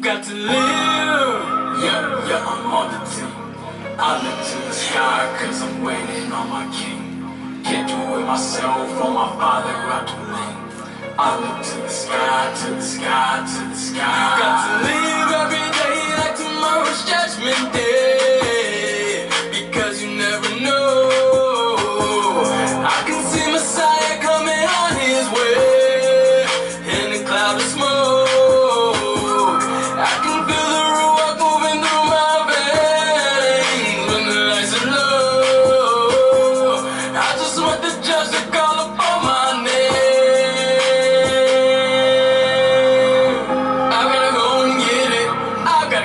got to live. Yeah, I'm on the team. I look to the sky cause I'm waiting on my king. Can't do it myself, for my father out to lean. I look to the sky, to the sky, to the sky. Got to live every day like tomorrow's judgment day, because you never know. I can see Messiah coming on his way in a cloud of smoke. I can feel the ruach moving through my veins when the lights are low. I just want the judge to call upon my name.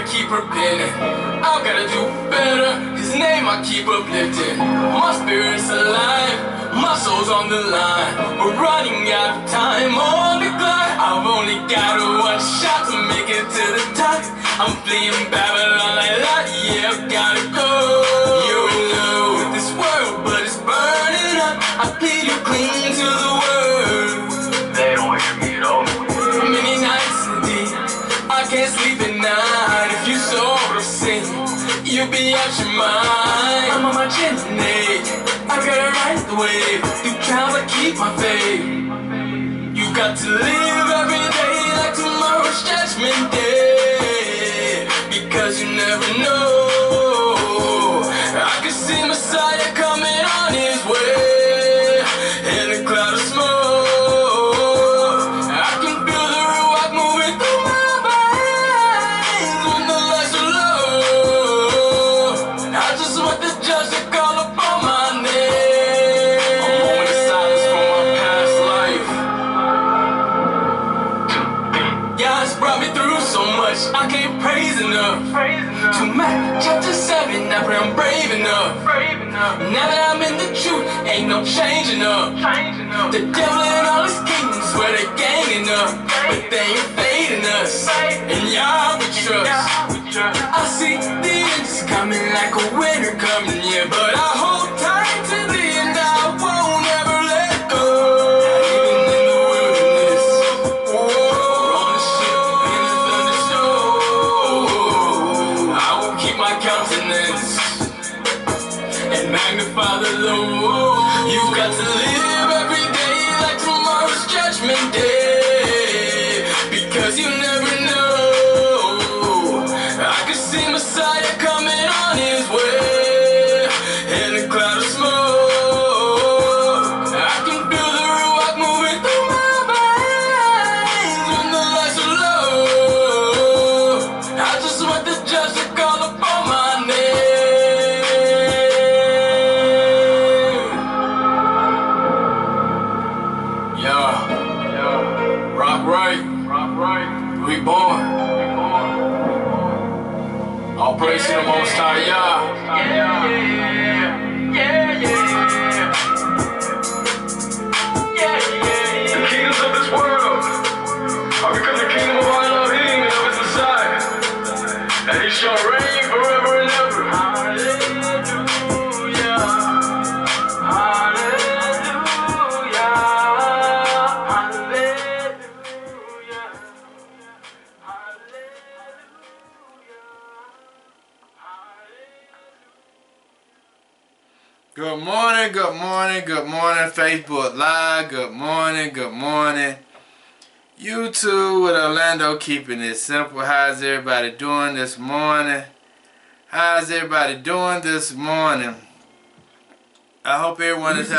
Keep repenting, I've gotta do better. His name I keep uplifting. My spirit's alive, my soul's on the line. We're running out of time on the clock. I've only got one shot to make it to the top. I'm fleeing Babylon like that, yeah, I've gotta go. You're in love with this world, but it's burning up. I plead you cling to the word. They don't hear me at all. Many nights indeed, I can't sleep at night. If you saw what I'm saying, you'd be out your mind. I'm on my journey, I gotta ride the wave. Through trials I keep my faith. You got to live every day like tomorrow's judgment day, because you never know. I can see Messiah coming on his way in a cloud of smoke. I can't praise enough. To Matthew chapter 7, I pray I'm brave enough. Now that I'm in the truth, ain't no changing up. The devil and all his kingdoms swear they're ganging up, but they ain't fading us. And y'all we trust. I see the end's coming like a winter coming, yeah, but I hold tight to the end. I won't ever let go. Even in the wilderness, or on the ship in the thunderstorm, I will keep my countenance and magnify the Lord. You got to live every day like tomorrow's judgment day, because you never know. I can see Messiah coming on his way in a cloud of smoke. I can feel the ruach moving through my veins when the lights are low. I just want the judge to call upon my name. Yeah, rock right, reborn. All praise to the Most High, yeah. The kingdoms of this world are become the kingdom of our Elohim and of his Messiah, and he shall reign forever and ever. Hallelujah, hallelujah, hallelujah, Good morning, Facebook Live. Good morning. YouTube with Orlando, keeping it simple. How's everybody doing this morning? I hope everyone is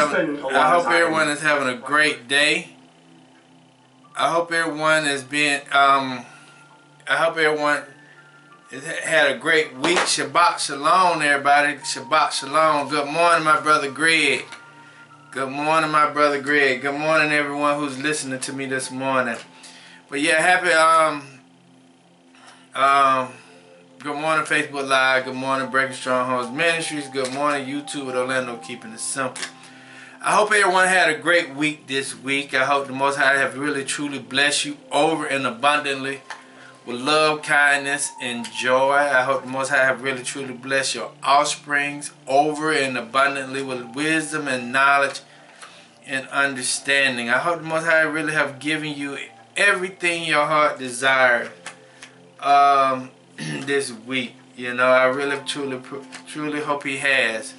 having a great day. I hope everyone had a great week. Shabbat Shalom, everybody. Shabbat Shalom. Good morning, my brother Greg. Good morning, everyone who's listening to me this morning. But yeah, happy good morning, Facebook Live. Good morning, Breaking Strongholds Ministries. Good morning, YouTube with Orlando, keeping it simple. I hope everyone had a great week this week. I hope the Most High have really truly blessed you over and abundantly with love, kindness, and joy. I hope the Most High have really truly blessed your offsprings over and abundantly with wisdom and knowledge and understanding. I hope the Most High really have given you everything your heart desired this week. You know, I really truly hope he has.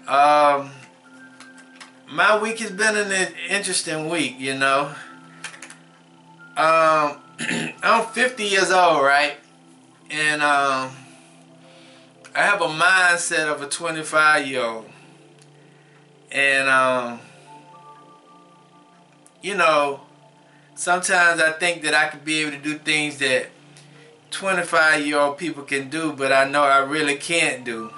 My week has been an interesting week, you know. I'm 50 years old, right? And I have a mindset of a 25-year-old. And you know, sometimes I think that I could be able to do things that 25-year-old people can do, but I know I really can't do.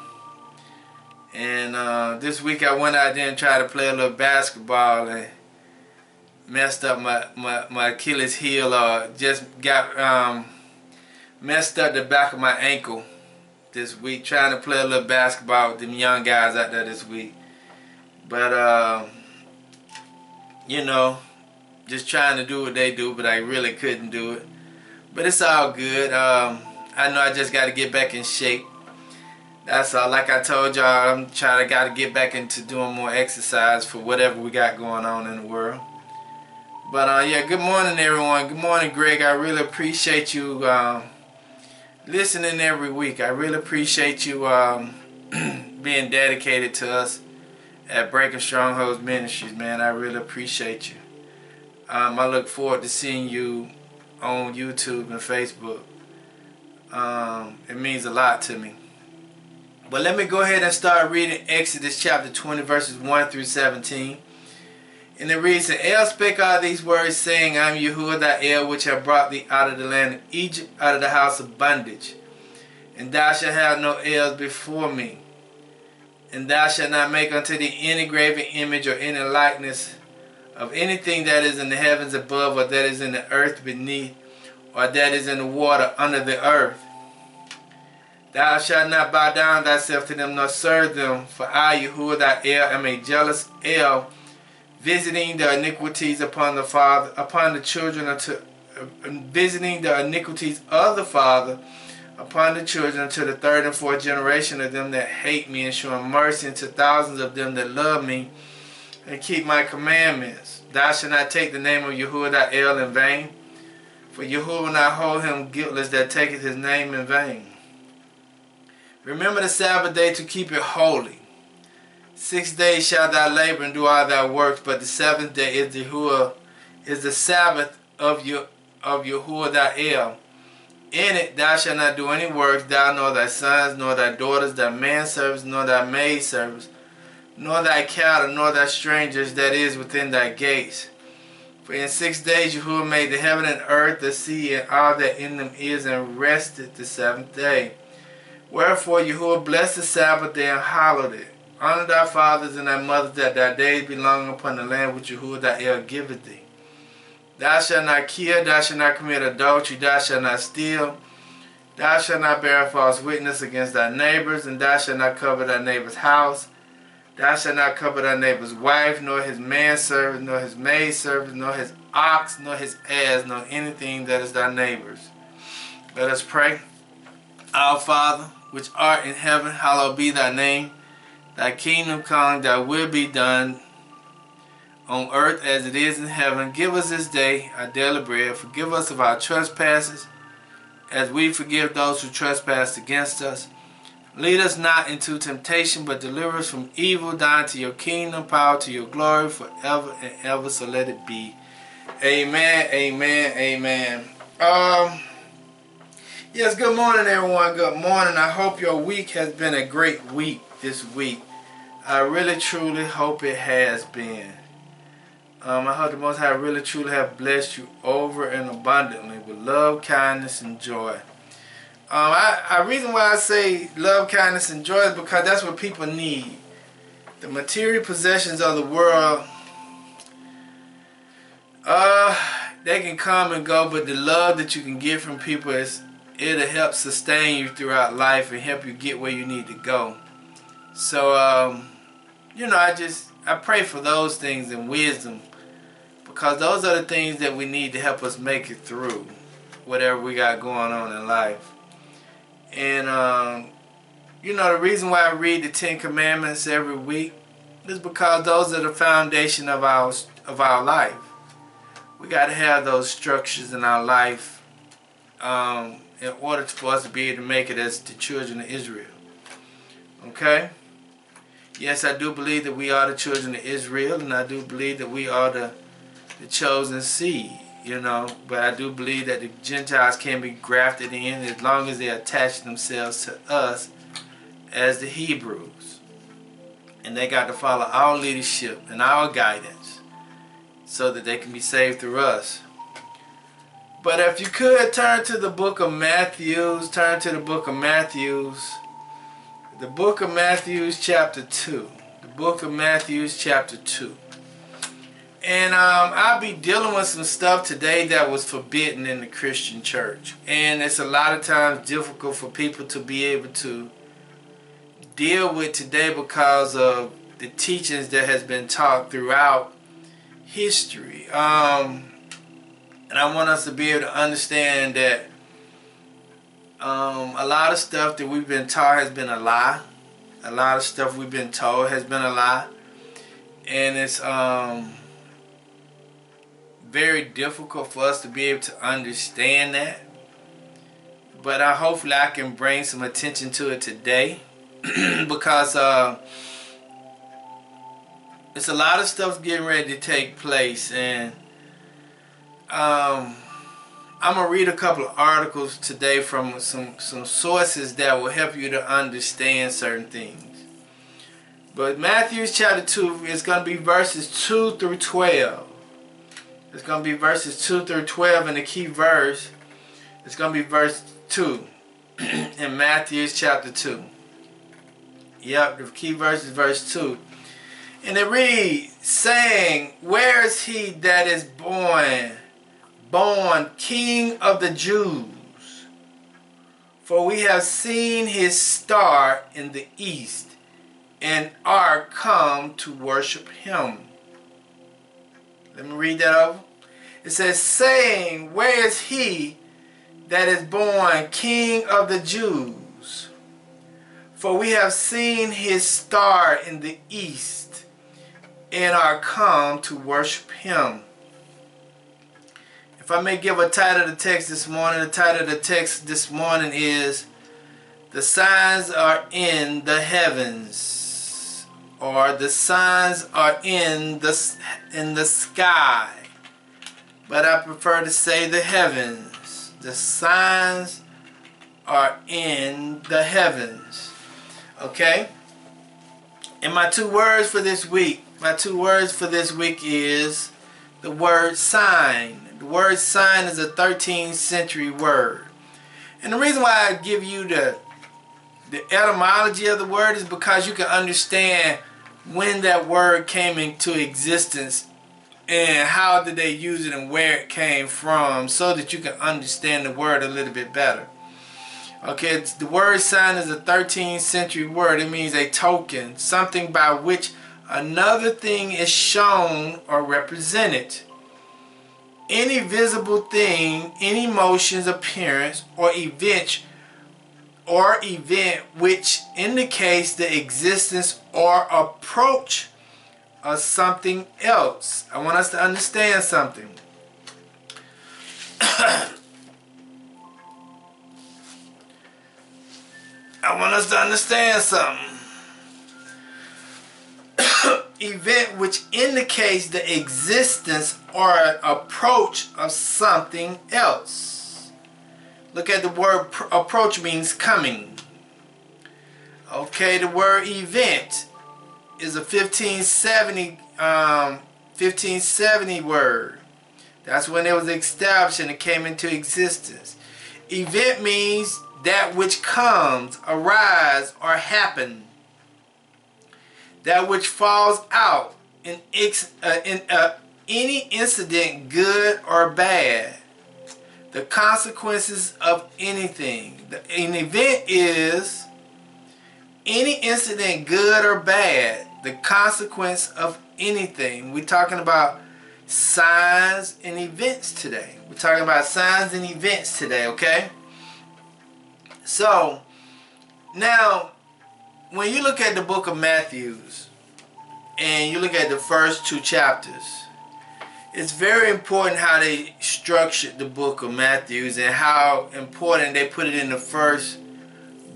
And this week I went out there and tried to play a little basketball and messed up my Achilles heel, or just got messed up the back of my ankle this week trying to play a little basketball with them young guys out there this week. But you know, just trying to do what they do, but I really couldn't do it. But it's all good. I know I just got to get back in shape. That's all. Like I told y'all, I'm got to get back into doing more exercise for whatever we got going on in the world. But yeah, good morning everyone. Good morning, Greg. I really appreciate you listening every week. I really appreciate you being dedicated to us at Breaking Strongholds Ministries, man. I really appreciate you. I look forward to seeing you on YouTube and Facebook. It means a lot to me. But let me go ahead and start reading Exodus chapter 20 verses 1 through 17. And it reads, "And El spake all these words, saying, I am Yahuwah thy El, which have brought thee out of the land of Egypt, out of the house of bondage. And thou shalt have no Els before me. And thou shalt not make unto thee any graven image or any likeness of anything that is in the heavens above, or that is in the earth beneath, or that is in the water under the earth. Thou shalt not bow down thyself to them, nor serve them, for I, Yahuwah thy El, am a jealous El, visiting the iniquities upon the children, visiting the iniquities of the father upon the children, to the third and fourth generation of them that hate me, and showing mercy unto thousands of them that love me and keep my commandments. Thou shalt not take the name of Yahuwah thy El in vain, for Yahuwah will not hold him guiltless that taketh his name in vain. Remember the Sabbath day to keep it holy. 6 days shalt thou labor and do all thy works, but the seventh day is the Sabbath of Yahuwah thy El. In it thou shalt not do any works, thou nor thy sons, nor thy daughters, thy manservants, nor thy maidservants, nor thy cattle, nor thy strangers that is within thy gates. For in 6 days Yahuwah made the heaven and earth, the sea, and all that in them is, and rested the seventh day. Wherefore Yahuwah blessed the Sabbath day and hallowed it. Honor thy fathers and thy mothers, that thy days be long upon the land which Yahuwah thy El giveth thee. Thou shalt not kill, thou shalt not commit adultery, thou shalt not steal, thou shalt not bear false witness against thy neighbors, and thou shalt not covet thy neighbor's house. Thou shalt not covet thy neighbor's wife, nor his manservant, nor his maidservant, nor his ox, nor his ass, nor anything that is thy neighbor's." Let us pray. Our Father, which art in heaven, hallowed be thy name. Thy kingdom come, thy will be done on earth as it is in heaven. Give us this day our daily bread. Forgive us of our trespasses, as we forgive those who trespass against us. Lead us not into temptation, but deliver us from evil. Thine to your kingdom, power, to your glory, forever and ever. So let it be. Amen, amen, amen. Yes, good morning everyone. Good morning. I hope your week has been a great week this week. I really truly hope it has been. I hope the Most High really truly have blessed you over and abundantly with love, kindness, and joy. Reason why I say love, kindness, and joy is because that's what people need. The material possessions of the world, they can come and go, but the love that you can get from people it'll help sustain you throughout life and help you get where you need to go. So, you know, I pray for those things and wisdom, because those are the things that we need to help us make it through whatever we got going on in life. And, you know, the reason why I read the 10 Commandments every week is because those are the foundation of our life. We got to have those structures in our life. And in order for us to be able to make it as the children of Israel. Okay? Yes, I do believe that we are the children of Israel, and I do believe that we are the chosen seed, you know. But I do believe that the Gentiles can be grafted in as long as they attach themselves to us as the Hebrews. And they got to follow our leadership and our guidance so that they can be saved through us. But if you could turn to the book of Matthew, turn to the book of Matthew. The book of Matthew chapter 2. The book of Matthew chapter 2. And I'll be dealing with some stuff today that was forbidden in the Christian church. And it's a lot of times difficult for people to be able to deal with today because of the teachings that has been taught throughout history. And I want us to be able to understand that a lot of stuff that we've been taught has been a lie. A lot of stuff we've been told has been a lie. And it's very difficult for us to be able to understand that. But hopefully I can bring some attention to it today. Because it's a lot of stuff getting ready to take place. And I'm going to read a couple of articles today from some sources that will help you to understand certain things. But Matthew chapter 2 is going to be verses 2 through 12. It's going to be verses 2 through 12, and the key verse is going to be verse 2 in Matthew chapter 2. Yep, the key verse is verse 2. And it reads, saying, where is he that is born King of the Jews? For we have seen his star in the east, and are come to worship him. Let me read that over. It says, saying, where is he that is born King of the Jews? For we have seen his star in the east, and are come to worship him. If I may give a title to the text this morning, the title of the text this morning is, the signs are in the heavens, or the signs are in the sky. But I prefer to say the heavens. The signs are in the heavens. Okay? And my two words for this week is the word sign. The word sign is a 13th century word. And the reason why I give you the etymology of the word is because you can understand when that word came into existence and how did they use it and where it came from, so that you can understand the word a little bit better. Okay, the word sign is a 13th century word. It means a token, something by which another thing is shown or represented. Any visible thing, any motions, appearance, or event which indicates the existence or approach of something else. I want us to understand something. Event which indicates the existence or approach of something else. Look at the word approach, means coming. Okay, the word event is a 1570 word. That's when it was established and it came into existence. Event means that which comes, arise, or happen. That which falls out in any incident, good or bad. The consequences of anything. An event is any incident, good or bad. The consequence of anything. We're talking about signs and events today. Okay? So, now, when you look at the book of Matthew and you look at the first two chapters, It's very important how they structured the book of Matthew and how important they put it in the first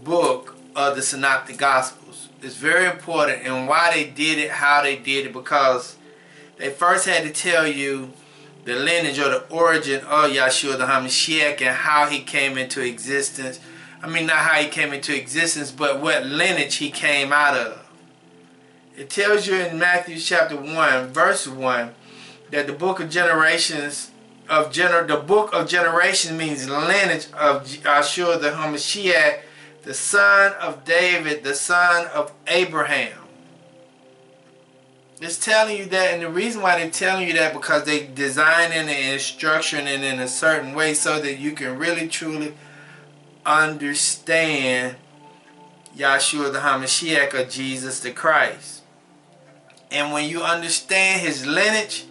book of the Synoptic Gospels. It's very important, and why they did it, how they did it, because they first had to tell you the lineage or the origin of Yahshua the HaMashiach and how he came into existence. I mean, not how he came into existence, but what lineage he came out of. It tells you in Matthew chapter 1, verse 1, that the book of generations the book of generations means lineage of Yahshua the HaMashiach, the son of David, the son of Abraham. It's telling you that, and the reason why they're telling you that, because they designing it and structuring it in a certain way so that you can really truly understand Yahshua the HaMashiach, or Jesus the Christ. And when you understand his lineage,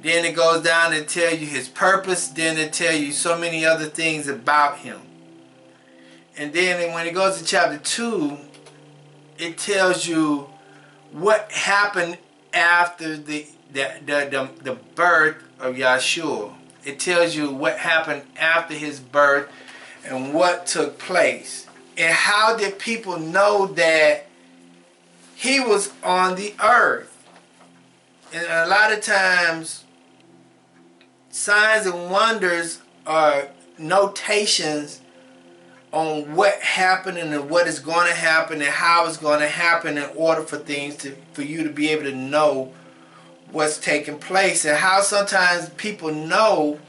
then it goes down to tell you his purpose, then it tell you so many other things about him. And then when it goes to chapter 2, it tells you what happened after the birth of Yahshua. It tells you what happened after his birth and what took place. And how did people know that he was on the earth? And a lot of times, signs and wonders are notations on what happened and what is going to happen and how it's going to happen in order for things for you to be able to know what's taking place. And how sometimes people know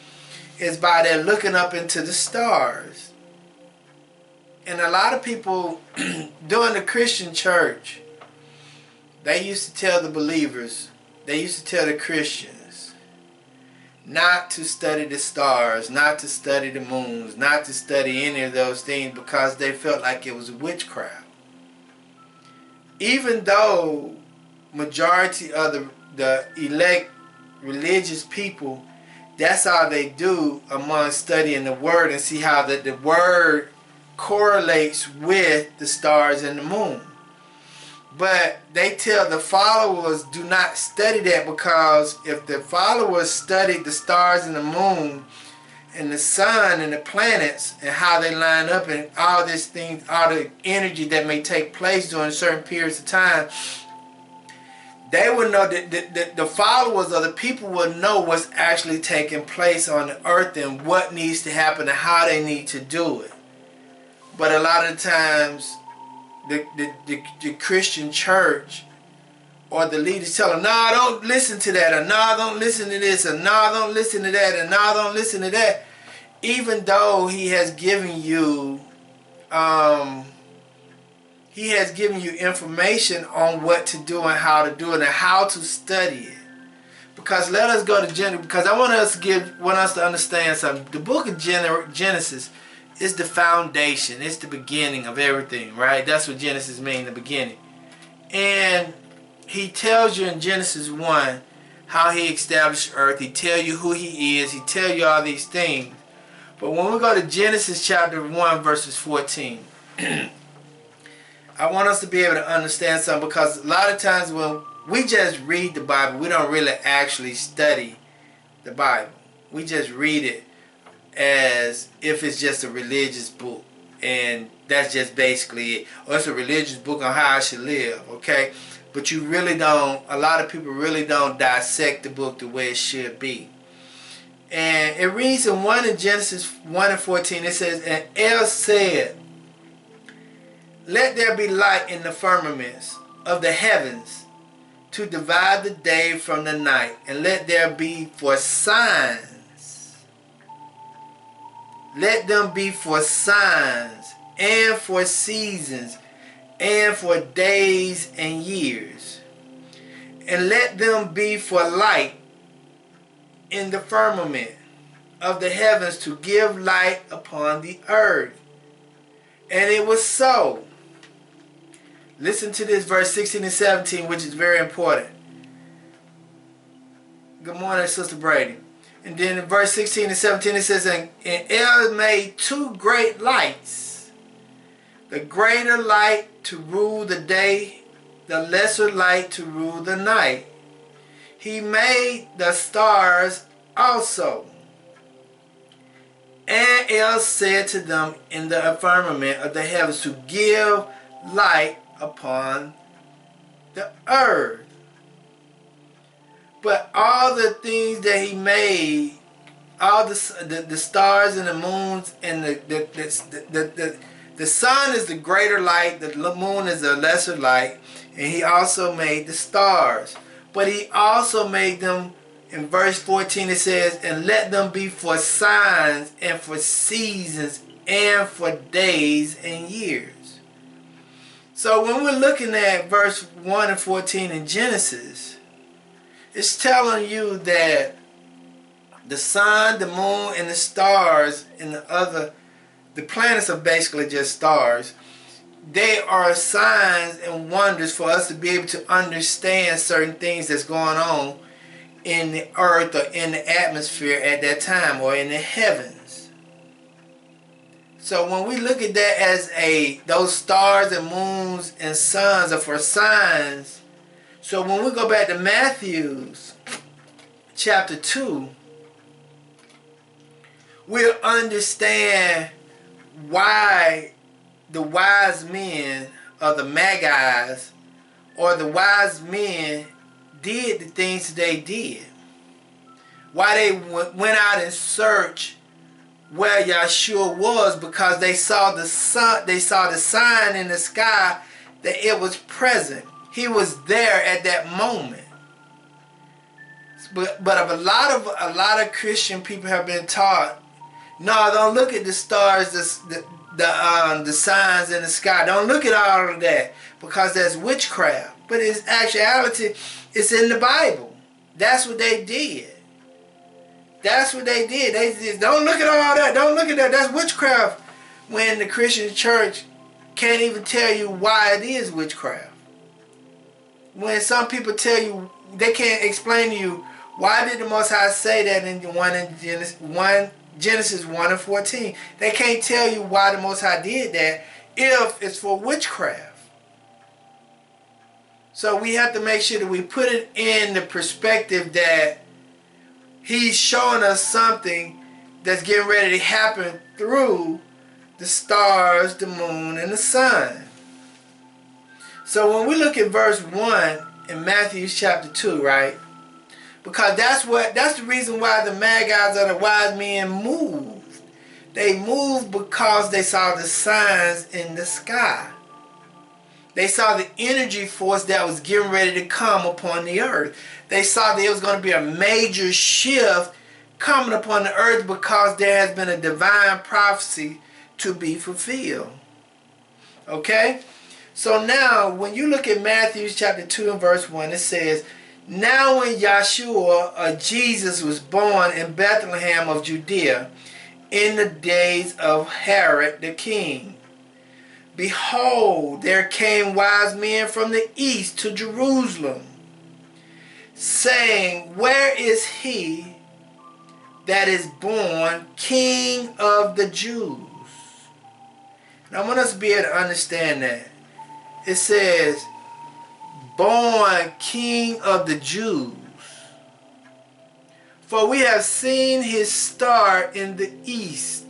is by their looking up into the stars. And a lot of people during the Christian church, they used to tell the believers, they used to tell the Christians, not to study the stars, not to study the moons, not to study any of those things, because they felt like it was witchcraft. Even though majority of the elect religious people, that's how they do among studying the Word and see how the Word correlates with the stars and the moon. But they tell the followers, do not study that, because if the followers studied the stars and the moon and the sun and the planets and how they line up and all these things, all the energy that may take place during certain periods of time, they would know that the followers or the people will know what's actually taking place on the earth and what needs to happen and how they need to do it. But a lot of the times, the Christian church or the leaders tell them, no, don't listen to that, or no, don't listen to this, or no, don't listen to that, and no, don't listen to that. Even though he has given you information on what to do and how to do it and how to study it. Because let us go to Genesis, because I want us to understand something. The book of Genesis is the foundation. It's the beginning of everything, right? That's what Genesis means, the beginning. And he tells you in Genesis 1 how he established earth. He tells you who he is. He tells you all these things. But when we go to Genesis chapter 1 verses 14, I want us to be able to understand something, because a lot of times when we just read the Bible, we don't really actually study the Bible. We just read it as if it's just a religious book, and that's just basically it. Or it's a religious book on how I should live, okay? But you really don't, a lot of people really don't dissect the book the way it should be. And it reads in Genesis 1 and 14, it says, and El said, let there be light in the firmaments of the heavens to divide the day from the night, and let there be for signs. Let them be for signs and for seasons and for days and years. And let them be for light in the firmament of the heavens to give light upon the earth. And it was so. Listen to this, verse 16 and 17, which is very important. Good morning, Sister Brady. And then in verse 16 and 17 it says, and El made two great lights, the greater light to rule the day, the lesser light to rule the night. he made the stars also. And El said to them in the firmament of the heavens to give light upon the earth. But all the things that he made, all the stars and the moons and the sun is the greater light, the moon is the lesser light, and he also made the stars. But he also made them, in verse 14 it says, and let them be for signs and for seasons and for days and years. So when we're looking at verse 1 and 14 in Genesis, it's telling you that the sun, the moon, and the stars and the planets are basically just stars. They are signs and wonders for us to be able to understand certain things that's going on in the earth or in the atmosphere at that time, or in the heavens. So when we look at that as those stars and moons and suns are for signs. So when we go back to Matthew chapter 2, we'll understand why the wise men, or the Magi's, or the wise men did the things they did. Why they went out and searched where Yahshua was, because they saw the sun, they saw the sign in the sky that it was present. He was there at that moment. But a lot of Christian people have been taught, no, don't look at the stars, the signs in the sky. Don't look at all of that, because that's witchcraft. But in actuality, it's in the Bible. That's what they did. That's what they did. They just, don't look at all that. Don't look at that. That's witchcraft. When the Christian church can't even tell you why it is witchcraft. When some people tell you, they can't explain to you, why did the Most High say that in Genesis 1 and 14. They can't tell you why the Most High did that if it's for witchcraft. So we have to make sure that we put it in the perspective that he's showing us something that's getting ready to happen through the stars, the moon, and the sun. So when we look at verse 1 in Matthew chapter 2, right? Because that's the reason why the Magi's or the wise men moved. They moved because they saw the signs in the sky. They saw the energy force that was getting ready to come upon the earth. They saw that it was going to be a major shift coming upon the earth, because there has been a divine prophecy to be fulfilled. Okay? So now, when you look at Matthew chapter 2 and verse 1, it says, now when Yahshua, or Jesus, was born in Bethlehem of Judea, in the days of Herod the king, behold, there came wise men from the east to Jerusalem, saying, where is he that is born King of the Jews? And I want us to be able to understand that. It says, born King of the Jews. For we have seen his star in the east,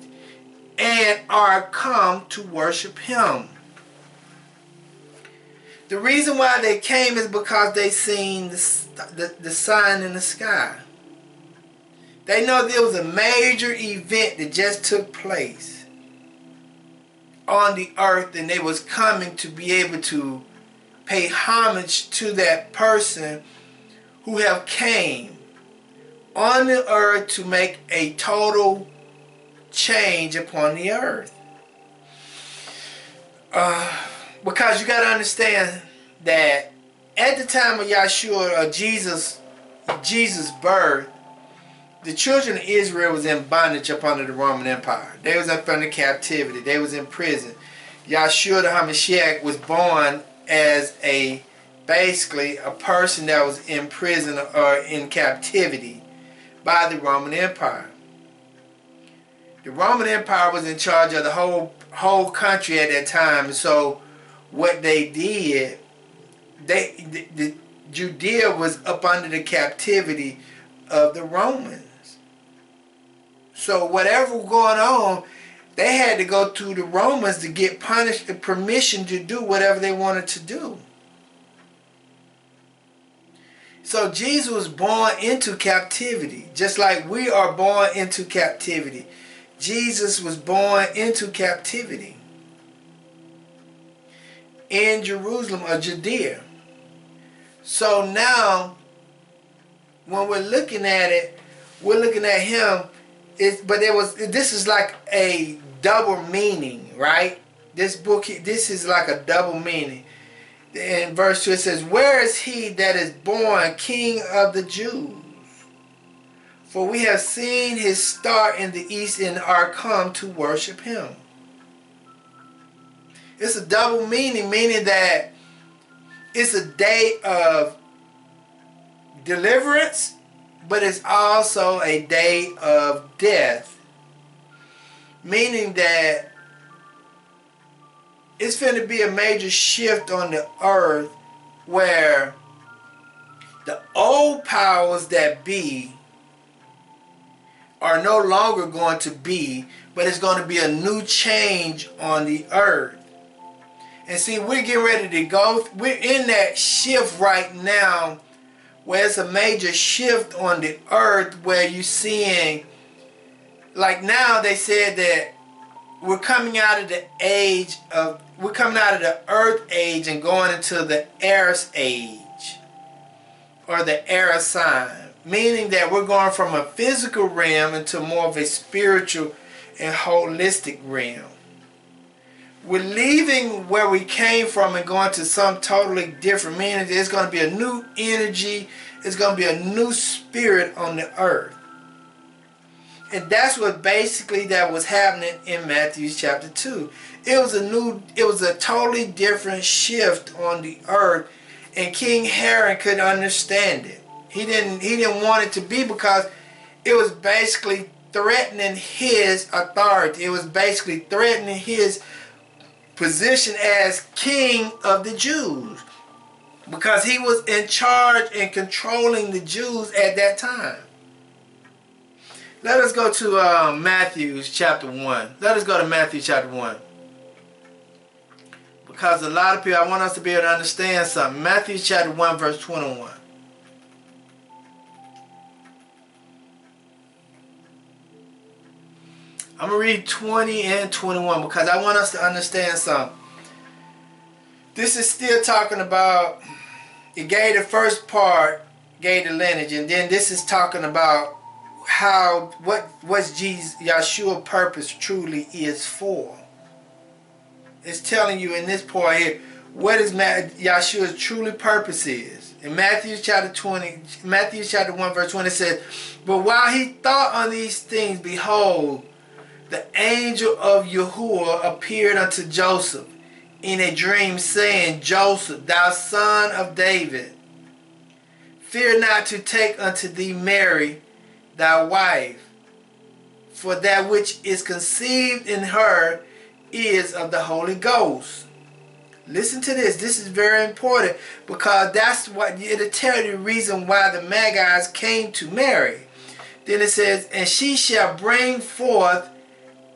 and are come to worship him. The reason why they came is because they seen the sign in the sky. They know there was a major event that just took place on the earth, and they was coming to be able to pay homage to that person who have came on the earth to make a total change upon the earth. Because you got to understand that at the time of Yahshua, or Jesus' birth, the children of Israel was in bondage up under the Roman Empire. They was up under captivity. They was in prison. Yahshua the HaMashiach was born as basically a person that was in prison or in captivity by the Roman Empire. The Roman Empire was in charge of the whole country at that time. So what they did, the Judea was up under the captivity of the Romans. So whatever was going on, they had to go to the Romans to get permission to do whatever they wanted to do. So Jesus was born into captivity, just like we are born into captivity. Jesus was born into captivity in Jerusalem or Judea. So now, when we're looking at it, we're looking at him. This is like a double meaning, right? This is like a double meaning. In verse 2 it says, "Where is he that is born King of the Jews? For we have seen his star in the east and are come to worship him." It's a double meaning, meaning that it's a day of deliverance, but it's also a day of death. Meaning that it's going to be a major shift on the earth where the old powers that be are no longer going to be, but it's going to be a new change on the earth. And see, we're getting ready to go, we're in that shift right now where it's a major shift on the earth where you're seeing, like now they said that we're coming out of the earth age and going into the Eris age, or the Eris sign, meaning that we're going from a physical realm into more of a spiritual and holistic realm. We're leaving where we came from and going to some totally different, meaning there's going to be a new energy, it's going to be a new spirit on the earth. And that's what basically that was happening in Matthew chapter 2. It was a totally different shift on the earth, and King Herod couldn't understand it. He didn't want it to be, because it was basically threatening his authority. It was basically threatening his position as king of the Jews, because he was in charge and controlling the Jews at that time. Let us go to Matthew chapter 1. Let us go to Matthew chapter 1. Because a lot of people, I want us to be able to understand something. Matthew chapter 1 verse 21. I'm going to read 20 and 21 because I want us to understand something. This is still talking about, it gave the first part, gave the lineage, and then this is talking about what's Jesus, Yahshua's purpose truly is for. It's telling you in this part here what is Yahshua's truly purpose is. In Matthew chapter 1 verse 20 it says, "But while he thought on these things, behold, the angel of Yahuwah appeared unto Joseph in a dream, saying, Joseph, thou son of David, fear not to take unto thee Mary thy wife, for that which is conceived in her is of the Holy Ghost." Listen to this. This is very important, because that's what it'll tell you the reason why the Magi's came to Mary. Then it says, "And she shall bring forth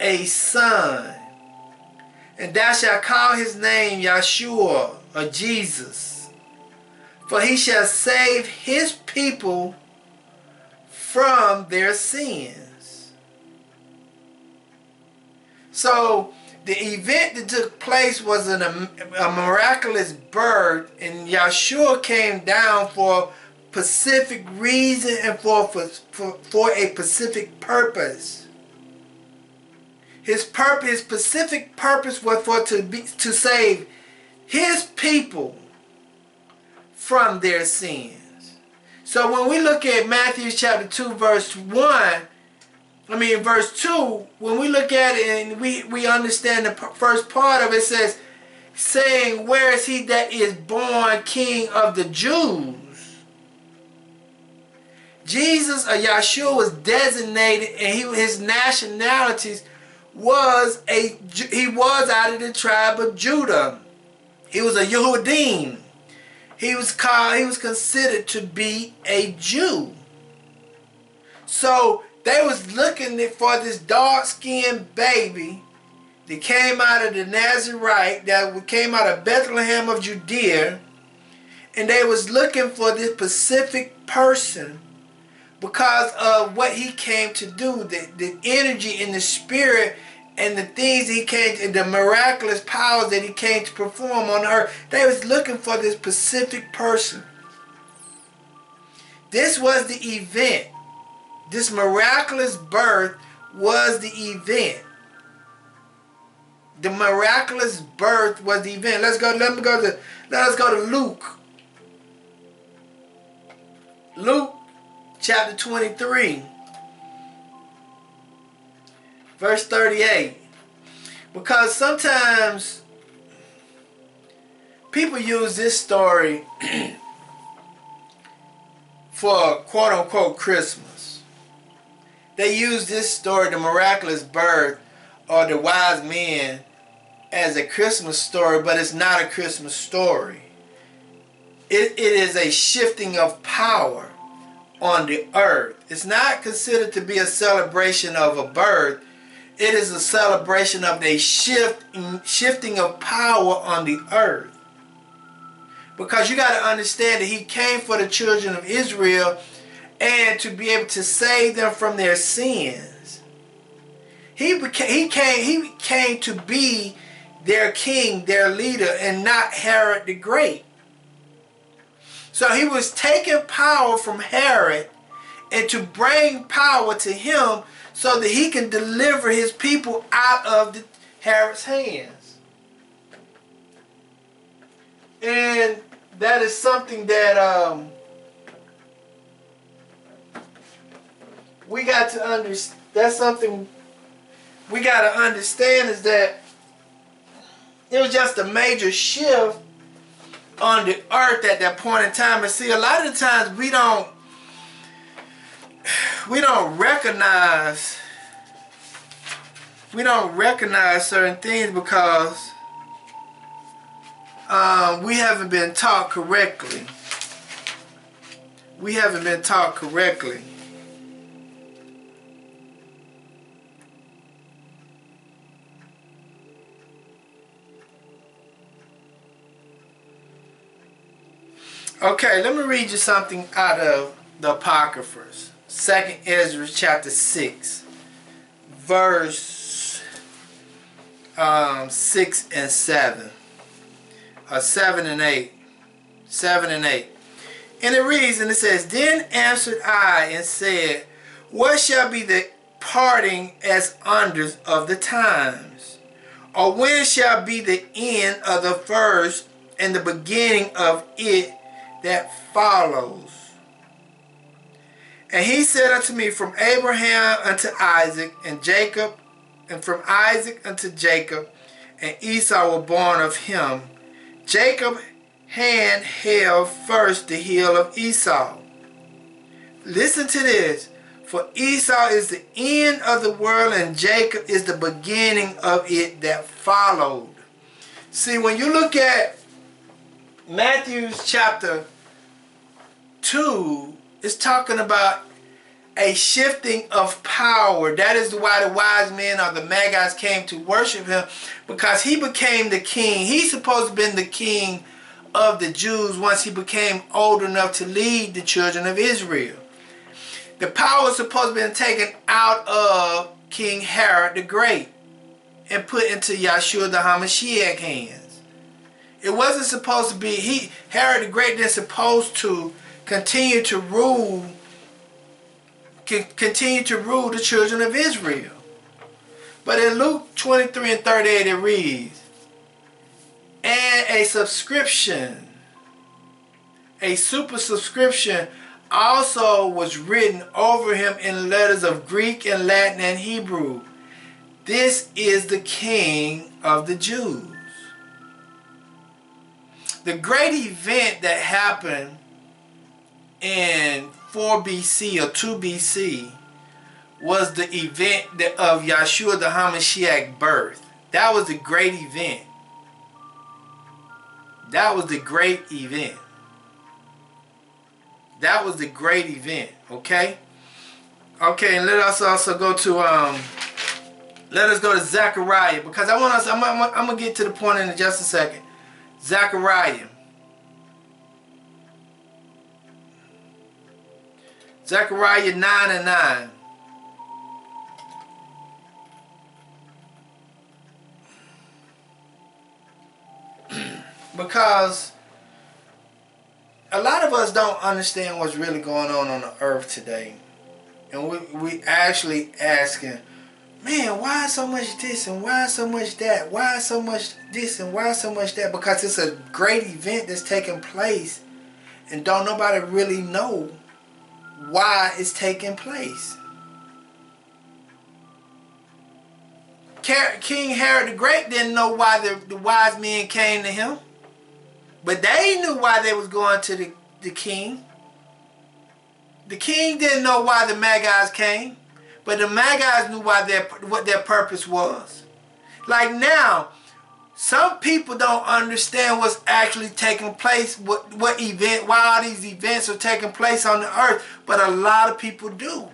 a son, and thou shalt call his name Yahshua," or Jesus, "for he shall save his people from their sins." So the event that took place was a miraculous birth, and Yahshua came down for a specific reason and for a specific purpose. His specific purpose was to save his people from their sins. So when we look at Matthew chapter 2 verse 2, when we look at it and we understand the first part of it, says, saying, "Where is he that is born King of the Jews?" Jesus, or Yahshua, was designated, and his nationalities he was out of the tribe of Judah. He was a Yehudim. he was considered to be a Jew. So they was looking for this dark-skinned baby that came out of the Nazarite, that came out of Bethlehem of Judea, and they was looking for this specific person because of what he came to do, the energy in the spirit and the things he came to, the miraculous powers that he came to perform on earth. They was looking for this specific person. This was the event. This miraculous birth was the event. The miraculous birth was the event. Let us go to Luke. Luke chapter 23. Verse 38. Because sometimes people use this story for quote unquote Christmas. They use this story, the miraculous birth or the wise men, as a Christmas story, but it's not a Christmas story. It is a shifting of power on the earth. It's not considered to be a celebration of a birth. It is a celebration of a shifting of power on the earth. Because you got to understand that he came for the children of Israel and to be able to save them from their sins. He came to be their king, their leader, and not Herod the Great. So he was taking power from Herod and to bring power to him so that he can deliver his people out of Herod's hands. And that is something that we got to understand. That's something we got to understand, is that it was just a major shift on the earth at that point in time. And see, a lot of the times we don't recognize certain things because we haven't been taught correctly. We haven't been taught correctly. Okay, let me read you something out of the Apocryphers. 2nd Ezra chapter 6, verse 6 and 7. Or 7 and 8. 7 and 8. And it reads, and it says, Then answered I and said, What shall be the parting as unders of the times? Or when shall be the end of the first and the beginning of it that follows? And he said unto me, From Abraham unto Isaac and Jacob, and from Isaac unto Jacob, and Esau were born of him. Jacob's hand held first the heel of Esau. Listen to this. For Esau is the end of the world, and Jacob is the beginning of it that followed. See, when you look at Matthew chapter 2, it's talking about a shifting of power. That is why the wise men or the Magi's came to worship him, because he became the king. He's supposed to have been the king of the Jews once he became old enough to lead the children of Israel. The power was supposed to have been taken out of King Herod the Great and put into Yeshua the HaMashiach hands. It wasn't supposed to be, Herod the Great isn't supposed to continue to rule the children of Israel. But in Luke 23 and 38 it reads, And a subscription, a super subscription also was written over him in letters of Greek and Latin and Hebrew. This is the King of the Jews. The great event that happened in 4 BC or 2 BC was the event of Yeshua the HaMashiach birth. That was the great event. That was the great event. That was the great event, okay? Okay, and let us also go to let us go to Zechariah, because I want us. I'm gonna get to the point in just a second. Zechariah. Zechariah 9:9. Because a lot of us don't understand what's really going on the earth today. And we actually asking, man, why so much this and why so much that? Why so much this and why so much that? Because it's a great event that's taking place and don't nobody really know why it's taking place. King Herod the Great didn't know why the wise men came to him. But they knew why they was going to the king. The king didn't know why the Magi's came. But the Magi's knew what their purpose was. Like now, some people don't understand what's actually taking place, why all these events are taking place on the earth, but a lot of people do.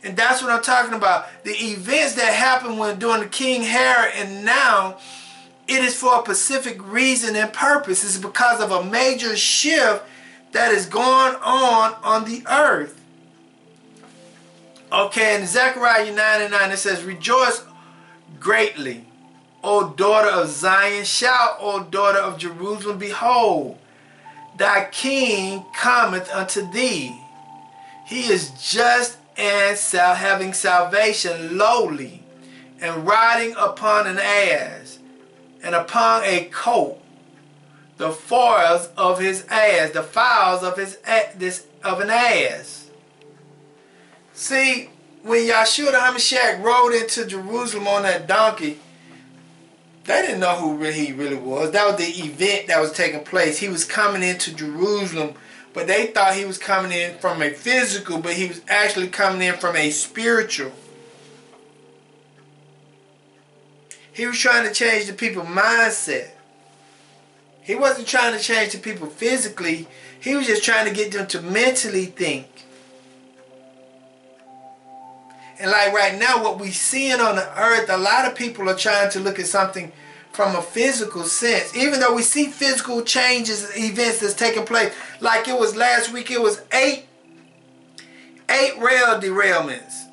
And that's what I'm talking about. The events that happened during the King Herod and now, it is for a specific reason and purpose. It's because of a major shift that is going on the earth. Okay, in Zechariah 9:9 it says, rejoice greatly, O daughter of Zion. Shout, O daughter of Jerusalem. Behold, thy king cometh unto thee. He is just and having salvation, lowly, and riding upon an ass, and upon a colt, the foals of his ass, the fowls of an ass. See, when Yahshua the HaMashiach rode into Jerusalem on that donkey, they didn't know who he really was. That was the event that was taking place. He was coming into Jerusalem, but they thought he was coming in from a physical, but he was actually coming in from a spiritual. He was trying to change the people's mindset. He wasn't trying to change the people physically. He was just trying to get them to mentally think. And like right now, what we seeing on the earth, a lot of people are trying to look at something from a physical sense. Even though we see physical changes, events that's taking place. Like it was last week, it was eight rail derailments.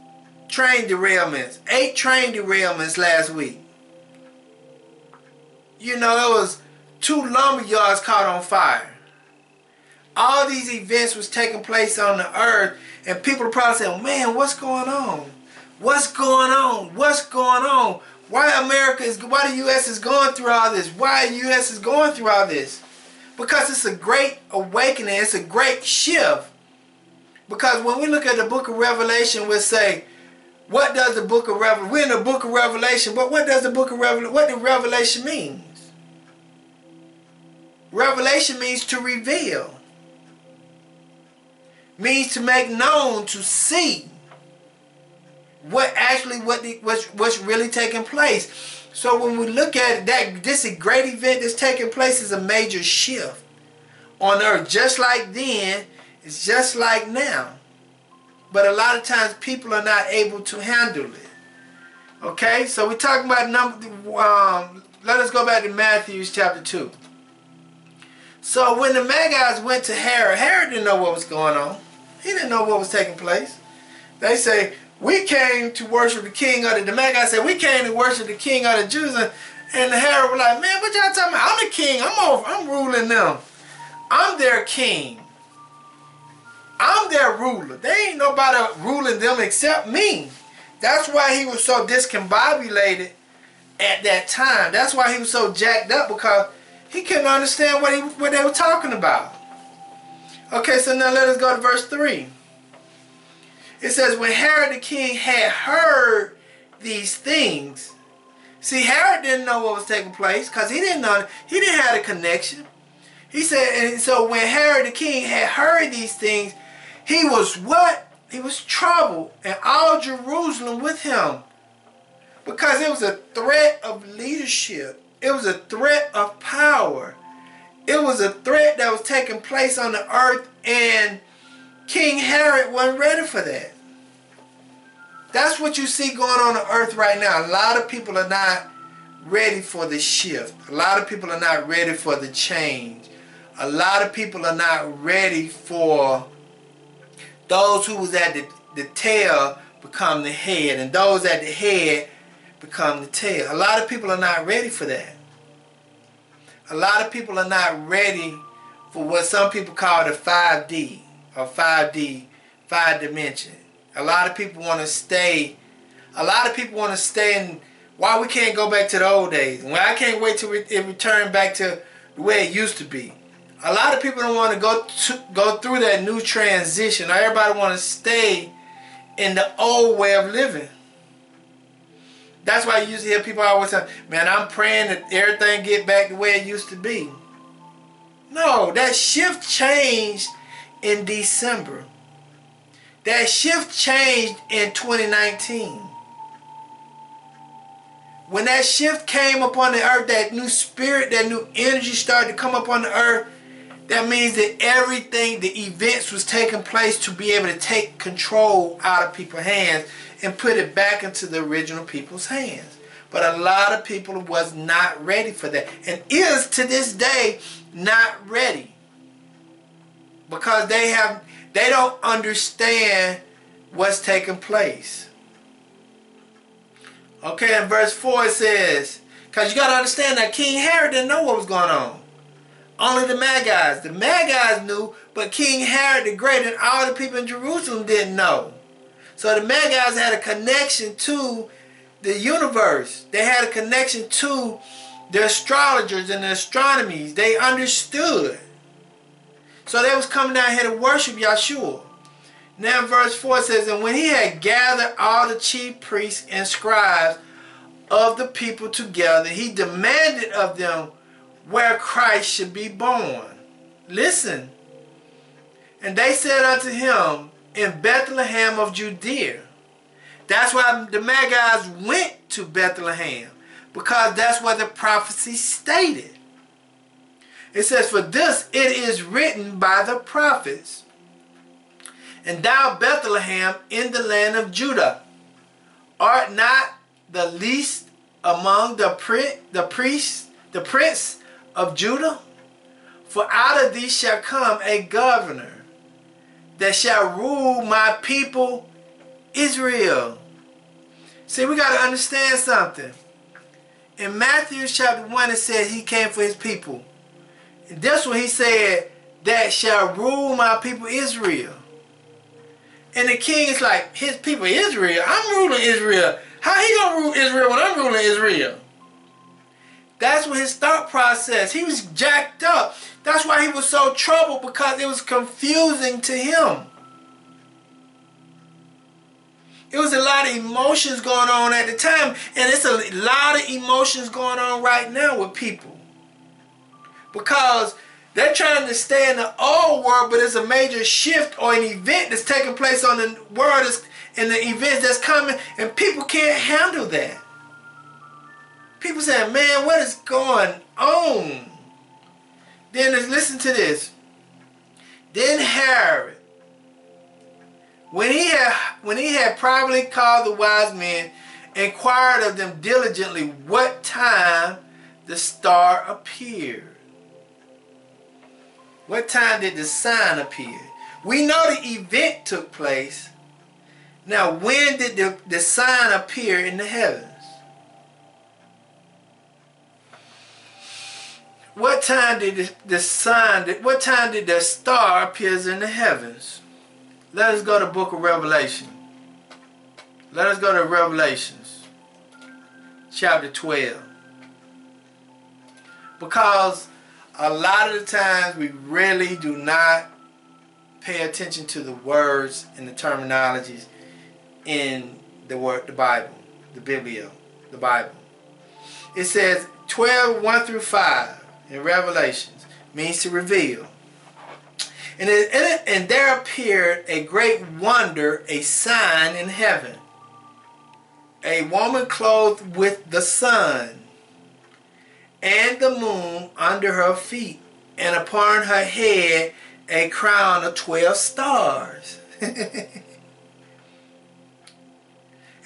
Train derailments. 8 train derailments last week. You know, it was 2 lumber yards caught on fire. All these events was taking place on the earth, and people are probably saying, man, what's going on? What's going on? What's going on? Why the U.S. is going through all this? Why the U.S. is going through all this? Because it's a great awakening. It's a great shift. Because when we look at the book of Revelation, we'll say, what does the book of Revelation? We're in the book of Revelation, but what does the book of Revelation, what does Revelation mean? Revelation means to reveal. Means to make known, to see what's really taking place. So when we look at it, this is a great event that's taking place is a major shift on earth. Just like then, it's just like now. But a lot of times people are not able to handle it. Okay, so we're talking about let us go back to Matthew chapter 2. So when the Magi's went to Herod, Herod didn't know what was going on. He didn't know what was taking place. They say, we came to worship the king of the Magi said, we came to worship the king of the Jews. And the Herod was like, man, what y'all talking about? I'm the king. I'm ruling them. I'm their king. I'm their ruler. They ain't nobody ruling them except me. That's why he was so discombobulated at that time. That's why he was so jacked up, because he couldn't understand what they were talking about. Okay, so now let us go to verse 3. It says, when Herod the king had heard these things. See, Herod didn't know what was taking place because he didn't know. He didn't have a connection. He said, and so when Herod the king had heard these things, he was what? He was troubled, and all Jerusalem with him. Because it was a threat of leadership. It was a threat of power. It was a threat that was taking place on the earth, and King Herod wasn't ready for that. That's what you see going on earth right now. A lot of people are not ready for the shift. A lot of people are not ready for the change. A lot of people are not ready for those who was at the tail become the head, and those at the head become the tail. A lot of people are not ready for that. A lot of people are not ready for what some people call the 5D or 5D, 5 dimension. A lot of people want to stay. A lot of people want to stay in. Why we can't go back to the old days? Well, I can't wait till it return back to the way it used to be. A lot of people don't want to go through that new transition. Everybody want to stay in the old way of living. That's why you used to hear people always say, man, I'm praying that everything get back the way it used to be. No, that shift changed in December. That shift changed in 2019. When that shift came upon the earth, that new spirit, that new energy started to come upon the earth, that means that everything, the events was taking place to be able to take control out of people's hands and put it back into the original people's hands. But a lot of people was not ready for that, and is to this day not ready, because they don't understand what's taking place. Okay, in verse 4 it says, because you got to understand that King Herod didn't know what was going on. Only the Magi's. The Magi's knew, but King Herod the Great and all the people in Jerusalem didn't know. So the Magi's had a connection to the universe. They had a connection to the astrologers and the astronomies. They understood. So they was coming down here to worship Yahshua. Now verse 4 says, and when he had gathered all the chief priests and scribes of the people together, he demanded of them where Christ should be born. Listen. And they said unto him, in Bethlehem of Judea. That's why the Magi's went to Bethlehem, because that's what the prophecy stated. It says, for this it is written by the prophets. And thou, Bethlehem, in the land of Judah, art not the least among the prince of Judah? For out of thee shall come a governor that shall rule my people Israel. See, we got to understand something. In Matthew chapter 1 it says he came for his people. And this one he said, that shall rule my people Israel. And the king is like, his people Israel? I'm ruling Israel. How he gonna rule Israel when I'm ruling Israel? That's what his thought process. He was jacked up. That's why he was so troubled, because it was confusing to him. It was a lot of emotions going on at the time, and it's a lot of emotions going on right now with people. Because they're trying to stay in the old world, but it's a major shift or an event that's taking place on the world and the events that's coming, and people can't handle that. People say, man, what is going on? Then listen to this. Then Herod, when he had privately called the wise men, inquired of them diligently what time the star appeared. What time did the sign appear? We know the event took place. Now, when did the sign appear in the heavens? What time did the star appear in the heavens? Let us go to the book of Revelation. Let us go to Revelations chapter 12. Because a lot of the times we really do not pay attention to the words and the terminologies in the Bible, the Bible. It says 12, 1 through 5 in Revelations means to reveal. And there appeared a great wonder, a sign in heaven. A woman clothed with the sun and the moon under her feet, and upon her head a crown of 12 stars.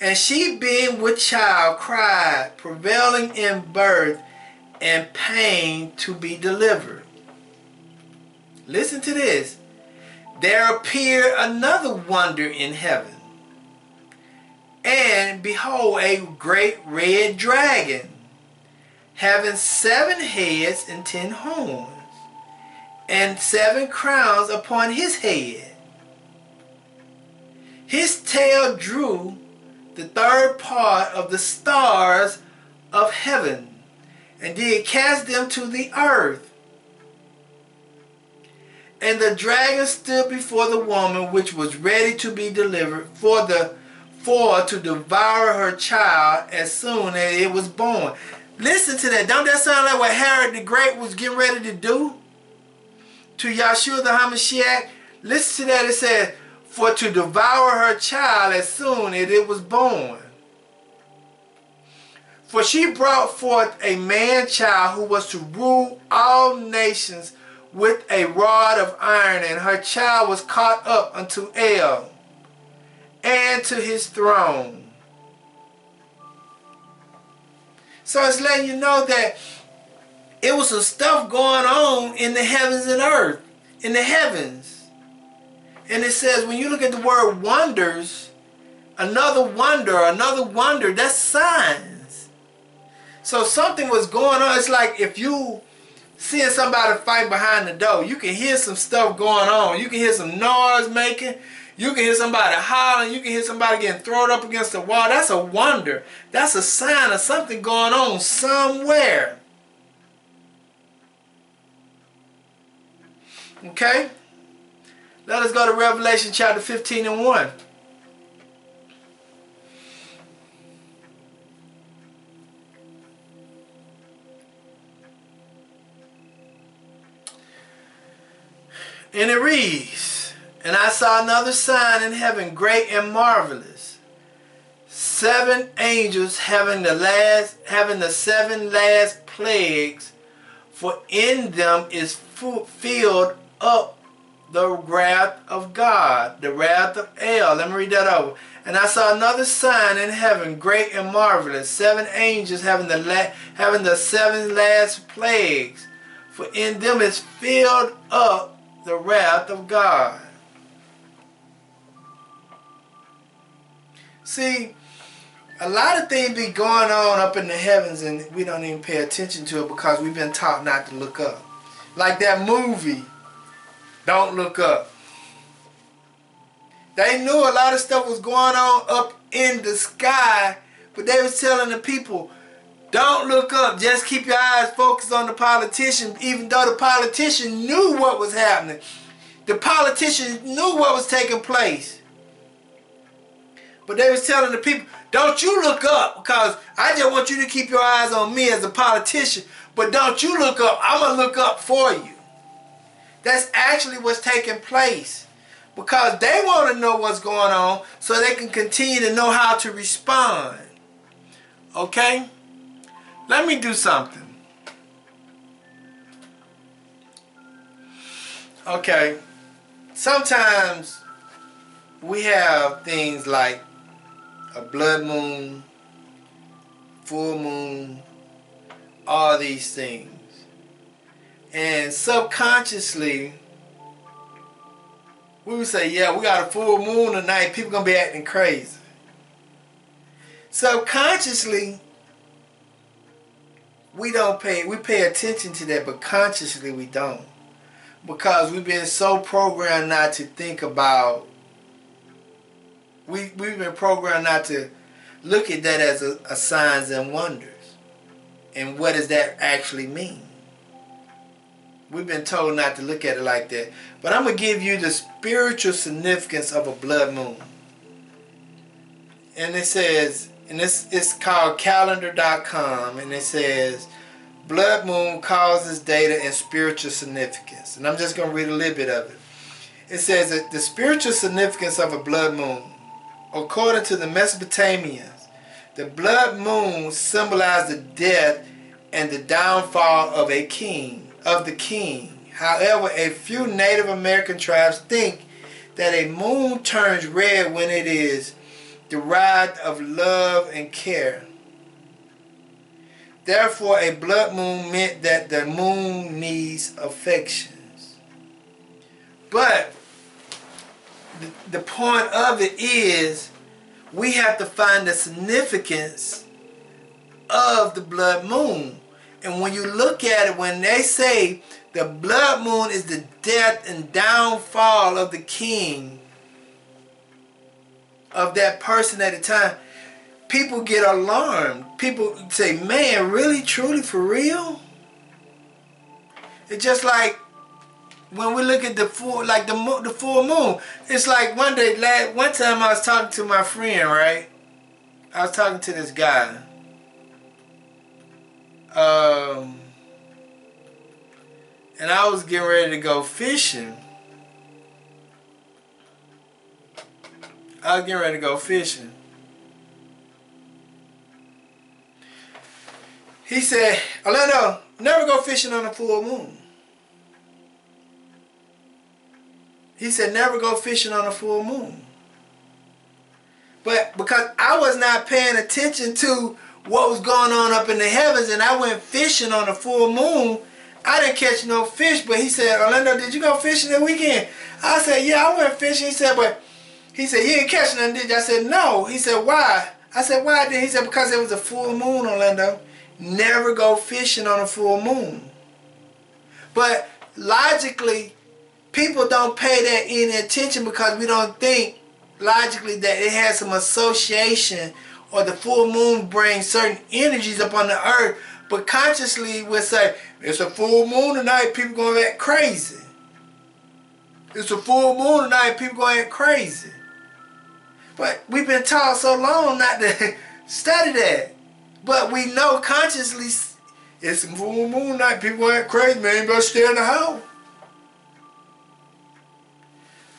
And she, being with child, cried, prevailing in birth and pain to be delivered. Listen to this. There appeared another wonder in heaven, and behold, a great red dragon, having 7 heads and 10 horns, and 7 crowns upon his head. His tail drew the 3rd part of the stars of heaven, and did cast them to the earth. And the dragon stood before the woman, which was ready to be delivered, for to devour her child as soon as it was born. Listen to that. Don't that sound like what Herod the Great was getting ready to do to Yahshua the Hamashiach? Listen to that. It says, for to devour her child as soon as it was born. For she brought forth a man-child who was to rule all nations with a rod of iron, and her child was caught up unto El, and to his throne. So it's letting you know that it was some stuff going on in the heavens and earth, in the heavens. And it says, when you look at the word wonders, another wonder, that's signs. So something was going on. It's like if you seeing somebody fight behind the door, you can hear some stuff going on. You can hear some noise making. You can hear somebody hollering. You can hear somebody getting thrown up against the wall. That's a wonder. That's a sign of something going on somewhere. Okay? Let us go to Revelation chapter 15 and 1. And it reads, and I saw another sign in heaven, great and marvelous, 7 angels having the 7 last plagues, for in them is filled up the wrath of God, the wrath of El. Let me read that over. And I saw another sign in heaven, great and marvelous, 7 angels having the 7 last plagues, for in them is filled up the wrath of God. See, a lot of things be going on up in the heavens and we don't even pay attention to it because we've been taught not to look up. Like that movie, Don't Look Up. They knew a lot of stuff was going on up in the sky, but they was telling the people, don't look up, just keep your eyes focused on the politician, even though the politician knew what was happening. The politician knew what was taking place. But they was telling the people, don't you look up, because I just want you to keep your eyes on me as a politician, but don't you look up, I'm going to look up for you. That's actually what's taking place, because they want to know what's going on so they can continue to know how to respond. Okay? Let me do something. Okay. Sometimes we have things like a blood moon, full moon, all these things. And subconsciously, we would say, yeah, we got a full moon tonight. People going to be acting crazy. Subconsciously, we pay attention to that, but consciously we don't. Because we've been so programmed not to think about, we've been programmed not to look at that as a signs and wonders. And what does that actually mean? We've been told not to look at it like that. But I'm going to give you the spiritual significance of a blood moon. And it says, and it's called calendar.com, and it says, blood moon causes, data, and spiritual significance. And I'm just going to read a little bit of it. It says that the spiritual significance of a blood moon, according to the Mesopotamians, the blood moon symbolized the death and the downfall of the king, However, a few Native American tribes think that a moon turns red when it is derived of love and care. Therefore, a blood moon meant that the moon needs affections. But the point of it is we have to find the significance of the blood moon. And when you look at it, when they say the blood moon is the death and downfall of the king, of that person at the time, people get alarmed. People say, man, really, truly, for real? It's just like when we look at the full, like the full moon. It's like one time I was talking to my friend, right? I was talking to this guy. And I was getting ready to go fishing. He said, Orlando, never go fishing on a full moon. He said, never go fishing on a full moon. But because I was not paying attention to what was going on up in the heavens, and I went fishing on a full moon, I didn't catch no fish. But he said, Orlando, did you go fishing that weekend? I said, yeah, I went fishing. He said, you didn't catch nothing, did you? I said, no. He said, why? I said, why? He said, because it was a full moon, Orlando. Never go fishing on a full moon. But logically, people don't pay that any attention because we don't think logically that it has some association or the full moon brings certain energies upon the earth. But consciously we'll say, it's a full moon tonight, people going to act crazy. It's a full moon tonight, people going to act crazy. But we've been taught so long not to study that. But we know consciously it's a full moon night, people going to act crazy, man, you better stay in the house.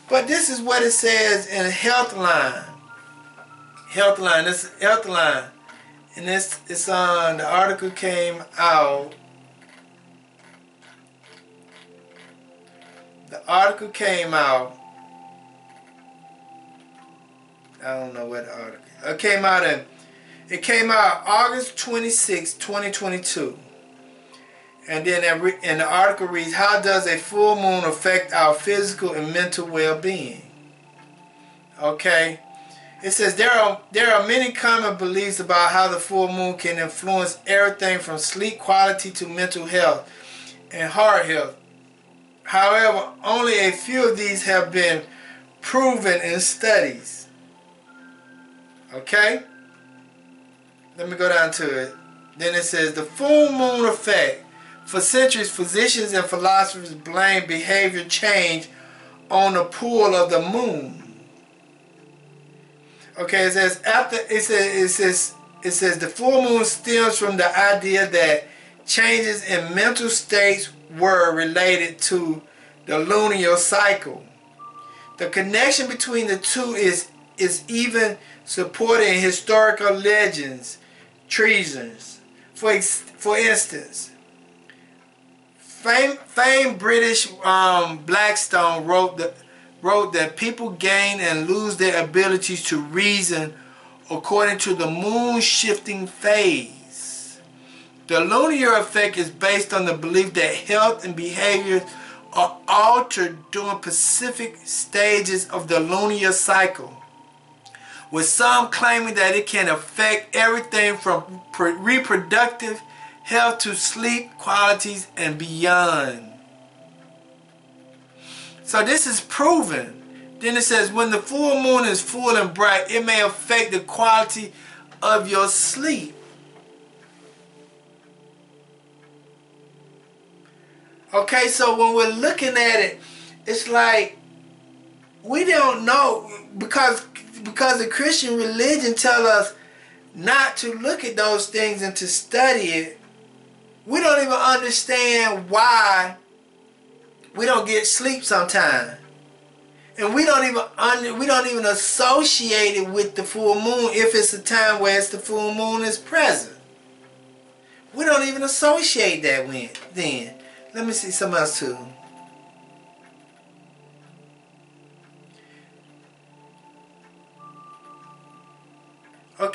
But this is what it says in Healthline. This is Healthline. And it's on, the article came out. I don't know what the article. It came out August 26, 2022. And then and the article reads, how does a full moon affect our physical and mental well-being? Okay. It says there are many common beliefs about how the full moon can influence everything from sleep quality to mental health and heart health. However, only a few of these have been proven in studies. Okay? Let me go down to it. Then it says the full moon effect. For centuries, physicians and philosophers blame behavior change on the pull of the moon. Okay, it says the full moon stems from the idea that changes in mental states were related to the lunar cycle. The connection between the two is even supported in historical legends, treasons. For instance, famed British Blackstone wrote that people gain and lose their abilities to reason according to the moon shifting phase. The lunar effect is based on the belief that health and behavior are altered during specific stages of the lunar cycle, with some claiming that it can affect everything from reproductive health to sleep qualities and beyond. So this is proven. Then it says when the full moon is full and bright, it may affect the quality of your sleep. Okay, so when we're looking at it, it's like we don't know because the Christian religion tells us not to look at those things and to study it. We don't even understand why we don't get sleep sometimes. And we don't even associate it with the full moon if it's a time where the full moon is present. We don't even associate that with then. Let me see something else too.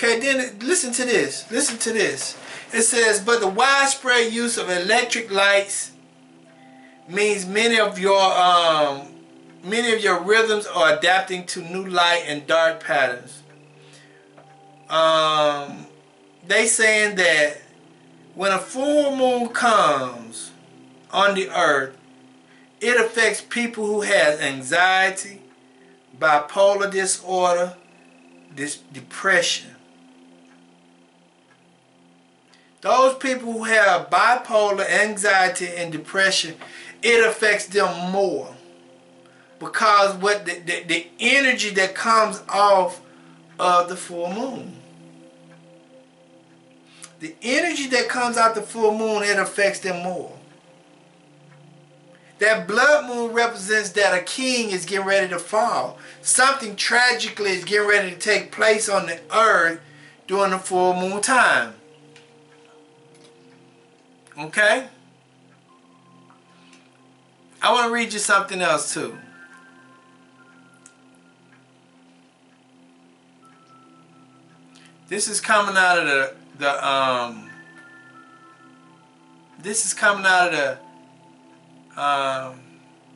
Okay, then listen to this. Listen to this. It says, but the widespread use of electric lights means many of your rhythms are adapting to new light and dark patterns. They saying that when a full moon comes on the earth, it affects people who have anxiety, bipolar disorder, depression. Those people who have bipolar, anxiety, and depression, it affects them more. Because what the energy that comes off of the full moon. The energy that comes out the full moon, it affects them more. That blood moon represents that a king is getting ready to fall. Something tragically is getting ready to take place on the earth during the full moon time. Okay? I want to read you something else too. This is coming out of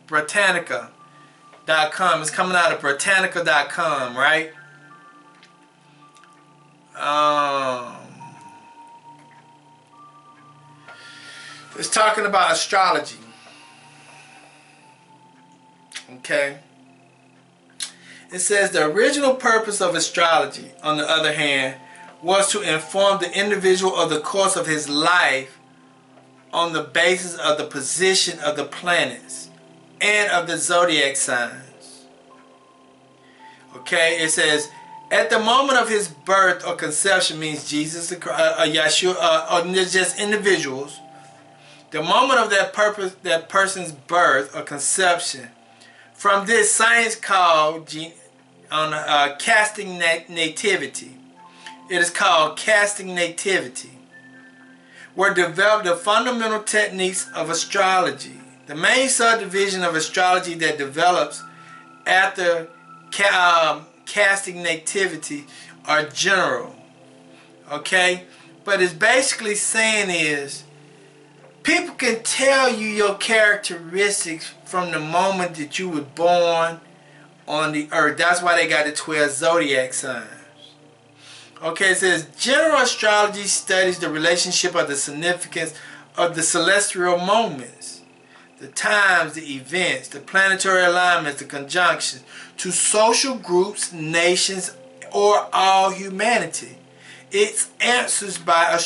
Britannica.com. It's coming out of Britannica.com, right? It's talking about astrology. Okay. It says the original purpose of astrology, on the other hand, was to inform the individual of the course of his life on the basis of the position of the planets and of the zodiac signs. Okay, it says at the moment of his birth or conception, means Jesus, Yeshua, or just individuals. The moment of that person's birth or conception. From this, science called casting nativity. It is called casting nativity. Were developed the fundamental techniques of astrology. The main subdivision of astrology that develops after casting nativity are general. Okay? But it's basically saying is, people can tell you your characteristics from the moment that you were born on the earth. That's why they got the 12 zodiac signs. Okay, it says general astrology studies the relationship of the significance of the celestial moments, the times, the events, the planetary alignments, the conjunctions, to social groups, nations, or all humanity. It's answers by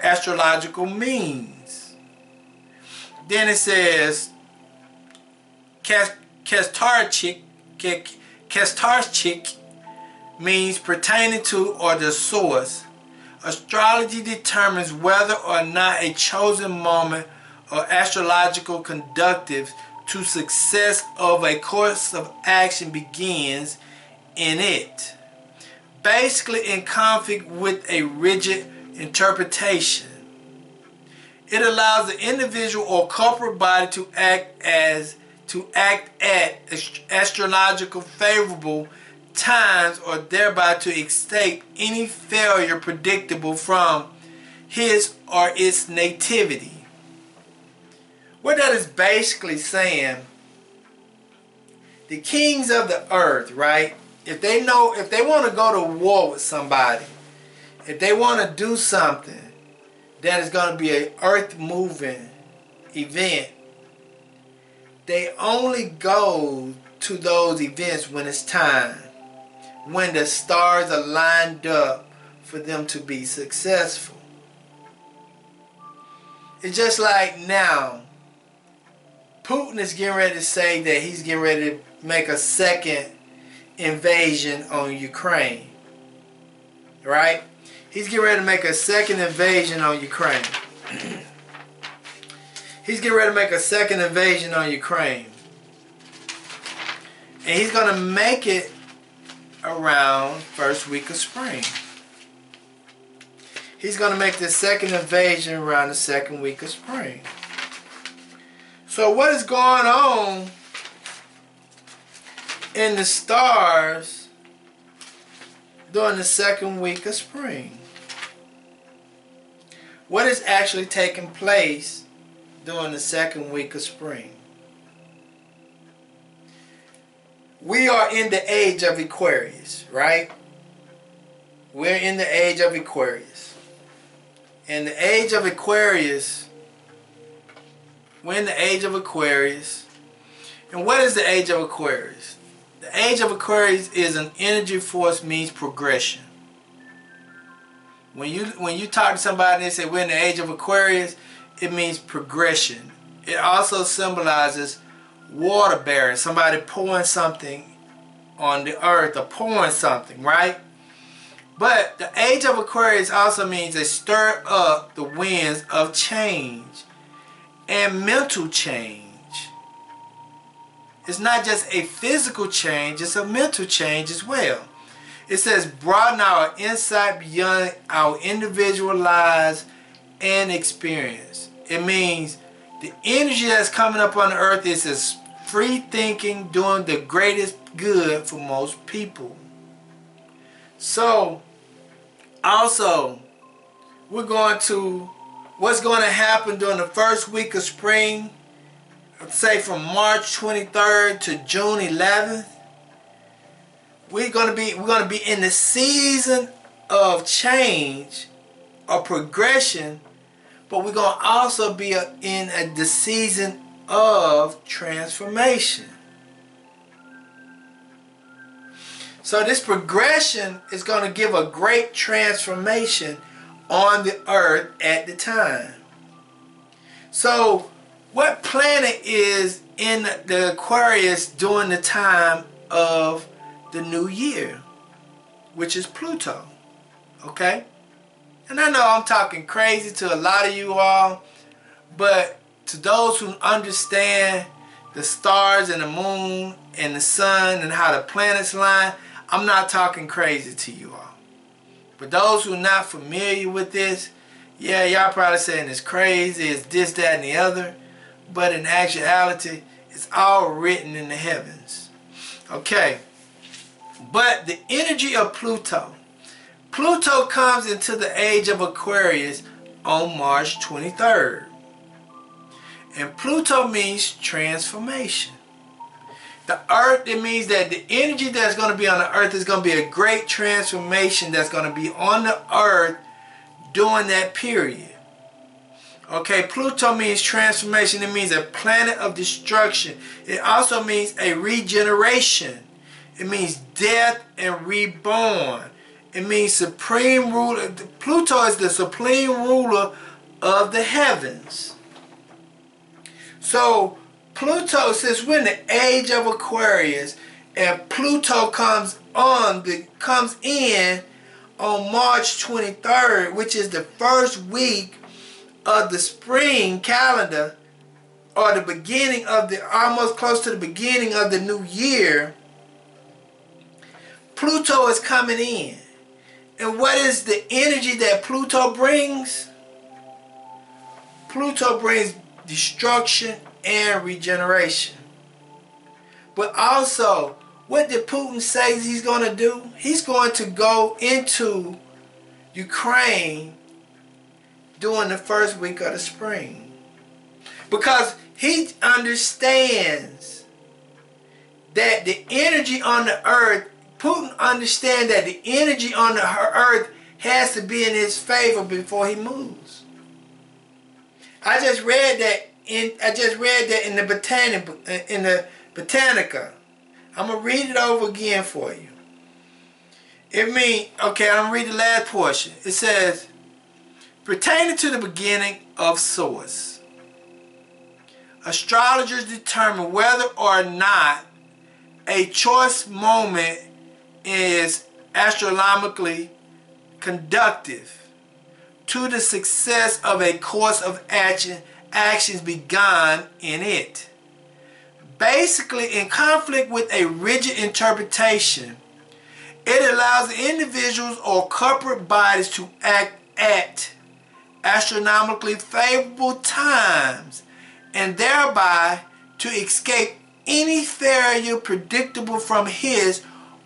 astrological means. Then it says Kestarchik means pertaining to or the source. Astrology determines whether or not a chosen moment or astrological conductive to success of a course of action begins in it. Basically in conflict with a rigid interpretation. It allows the individual or corporate body to act at astrological favorable times, or thereby to escape any failure predictable from his or its nativity. What that is basically saying, the kings of the earth, right? If they want to go to war with somebody, if they want to do something that is going to be an earth moving event, they only go to those events when it's time, when the stars are lined up for them to be successful. It's just like now, Putin is getting ready to say that he's getting ready to make a second invasion on Ukraine. Right? He's getting ready to make a second invasion on Ukraine. He's getting ready to make a second invasion on Ukraine. And he's going to make it around first week of spring. He's going to make the second invasion around the second week of spring. So what is going on in the stars during the second week of spring? What is actually taking place during the second week of spring? We are in the age of Aquarius, right? We're in the age of Aquarius. In the age of Aquarius, we're in the age of Aquarius. And what is the age of Aquarius? The age of Aquarius is an energy force, means progression. When you talk to somebody and they say we're in the age of Aquarius, it means progression. It also symbolizes water bearing, somebody pouring something on the earth or pouring something, right? But the age of Aquarius also means they stir up the winds of change and mental change. It's not just a physical change, it's a mental change as well. It says broaden our insight beyond our individual lives and experience. It means the energy that's coming up on the earth is this free thinking, doing the greatest good for most people. So, also, what's going to happen during the first week of spring, say from March 23rd to June 11th. We're going to be in the season of change or progression, but we're going to also be in the season of transformation. So this progression is going to give a great transformation on the earth at the time. So what planet is in the Aquarius during the time of the new year? Which is Pluto. Okay? And I know I'm talking crazy to a lot of you all, but to those who understand the stars and the moon and the sun and how the planets line, I'm not talking crazy to you all. But those who are not familiar with this, yeah, y'all probably saying it's crazy, it's this, that, and the other. But in actuality, it's all written in the heavens. Okay. But the energy of Pluto. Pluto comes into the age of Aquarius on March 23rd. And Pluto means transformation. The earth, it means that the energy that's going to be on the earth is going to be a great transformation that's going to be on the earth during that period. Okay, Pluto means transformation. It means a planet of destruction. It also means a regeneration. It means death and reborn. It means supreme ruler. Pluto is the supreme ruler of the heavens. So Pluto, since we're in the age of Aquarius, and Pluto comes in on March 23rd, which is the first week of the spring calendar, or the beginning of almost close to the beginning of the new year, Pluto is coming in. And what is the energy that Pluto brings? Pluto brings destruction and regeneration. But also, what did Putin say he's going to do? He's going to go into Ukraine during the first week of the spring. Because he understands that the energy on the earth, Putin understands that the energy on the earth has to be in his favor before he moves. I just read that in the Botanica. I'm gonna read it over again for you. It means, okay, I'm gonna read the last portion. It says, pertaining to the beginning of source, astrologers determine whether or not a choice moment is astronomically conducive to the success of a course of actions begun in it. Basically, in conflict with a rigid interpretation, it allows individuals or corporate bodies to act at astronomically favorable times and thereby to escape any failure predictable from his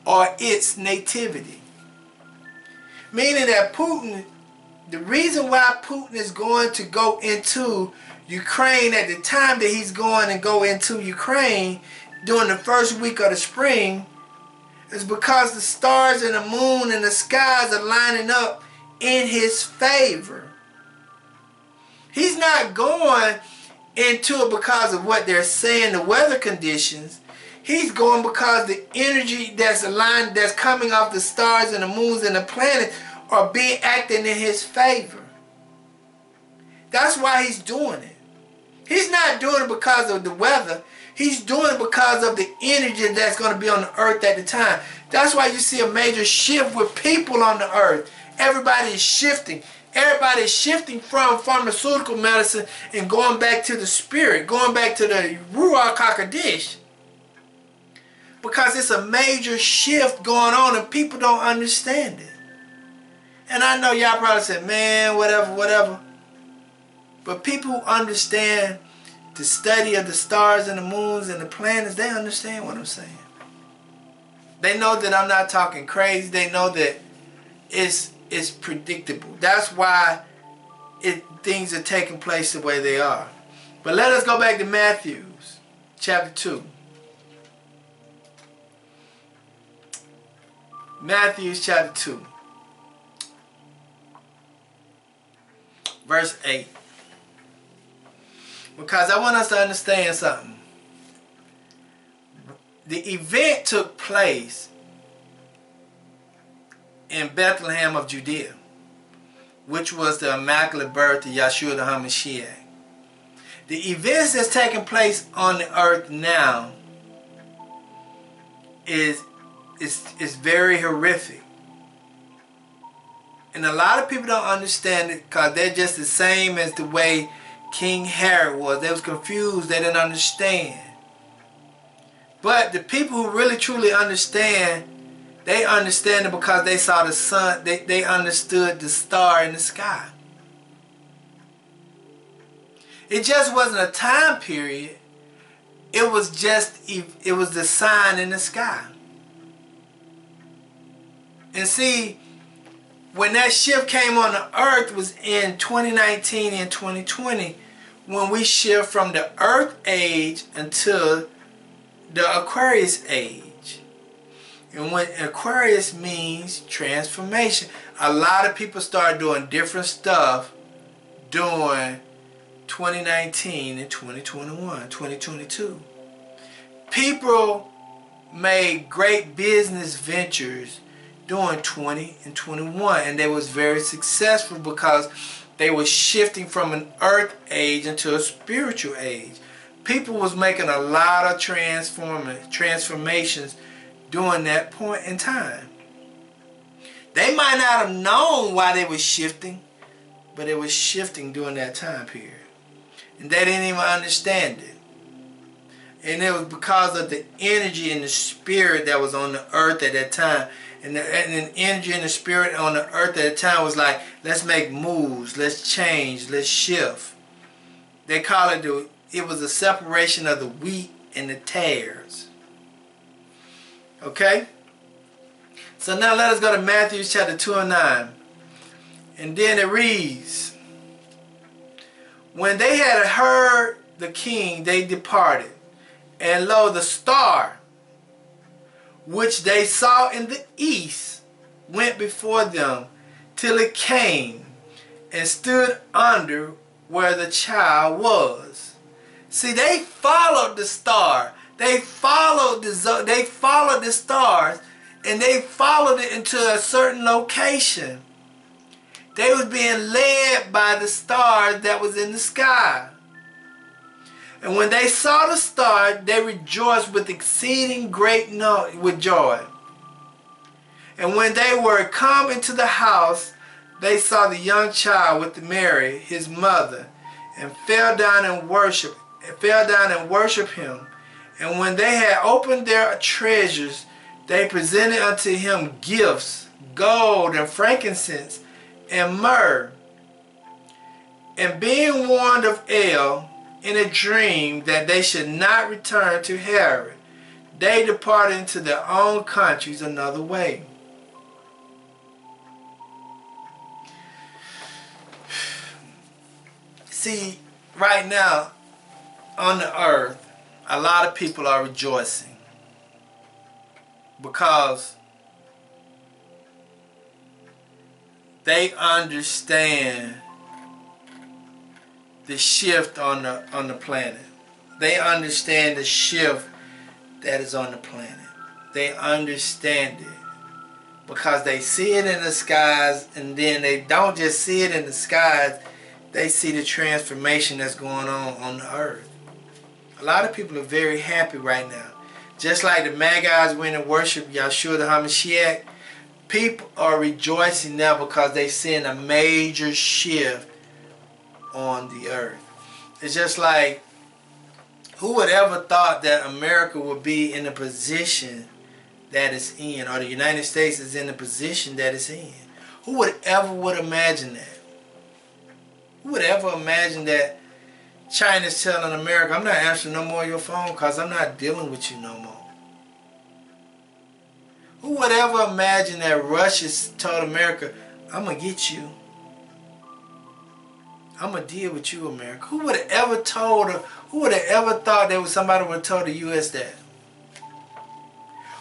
or its nativity. Meaning that Putin, the reason why Putin is going to go into Ukraine at the time that he's going to go into Ukraine during the first week of the spring is because the stars and the moon and the skies are lining up in his favor. He's not going into it because of what they're saying, the weather conditions. He's going because the energy that's aligned, that's coming off the stars and the moons and the planets are being acting in his favor. That's why he's doing it. He's not doing it because of the weather. He's doing it because of the energy that's going to be on the earth at the time. That's why you see a major shift with people on the earth. Everybody is shifting. Everybody is shifting from pharmaceutical medicine and going back to the spirit, going back to the Ruach HaKodesh. Because it's a major shift going on and people don't understand it. And I know y'all probably said, man, whatever. But people who understand the study of the stars and the moons and the planets, they understand what I'm saying. They know that I'm not talking crazy. They know that it's predictable. That's why things are taking place the way they are. But let us go back to Matthew chapter 2. Matthew chapter 2. Verse 8. Because I want us to understand something. The event took place in Bethlehem of Judea, which was the immaculate birth of Yeshua the HaMashiach. The events that's taking place on the earth now is very horrific. And a lot of people don't understand it because they're just the same as the way King Herod was. They was confused. They didn't understand. But the people who really truly understand, they understand it because they saw the sun. They understood the star in the sky. It just wasn't a time period. It was the sign in the sky. And see, when that shift came on the earth was in 2019 and 2020, when we shift from the earth age until the Aquarius age. And when Aquarius means transformation, a lot of people started doing different stuff during 2019 and 2021, 2022. People made great business ventures during 20 and 21, and they was very successful because they were shifting from an earth age into a spiritual age. People was making a lot of transformations during that point in time. They might not have known why they were shifting, but it was shifting during that time period. And they didn't even understand it. And it was because of the energy and the spirit that was on the earth at that time. And the energy and the spirit on the earth at the time was like, let's make moves, let's change, let's shift. They call it, it was a separation of the wheat and the tares. Okay? So now let us go to Matthew chapter 2 and 9. And then it reads, when they had heard the king, they departed. And lo, the star which they saw in the east went before them till it came and stood under where the child was. See, they followed the star. They followed the stars, and they followed it into a certain location. They was being led by the stars that was in the sky. And when they saw the star, they rejoiced with exceeding great joy. And when they were come into the house, they saw the young child with Mary, his mother, and fell down and worshipped him. And when they had opened their treasures, they presented unto him gifts, gold and frankincense and myrrh. And being warned of El in a dream that they should not return to Herod, they departed into their own countries another way. See, right now on the earth, a lot of people are rejoicing because they understand the shift on the planet. They understand the shift that is on the planet. They understand it because they see it in the skies, and then they don't just see it in the skies, they see the transformation that's going on the earth. A lot of people are very happy right now. Just like the Magi's went and worshiped Yahshua the HaMashiach, people are rejoicing now because they're seeing a major shift on the earth. It's just like, who would ever thought that America would be in the position that it's in, or the United States is in the position that it's in? Who would imagine that? Who would ever imagine that China's telling America, I'm not answering no more of your phone because I'm not dealing with you no more? Who would ever imagine that Russia's told America, I'm going to get you. I'm going to deal with you, America? Who would have ever told her, who would have ever thought there was somebody would have told the U.S. that?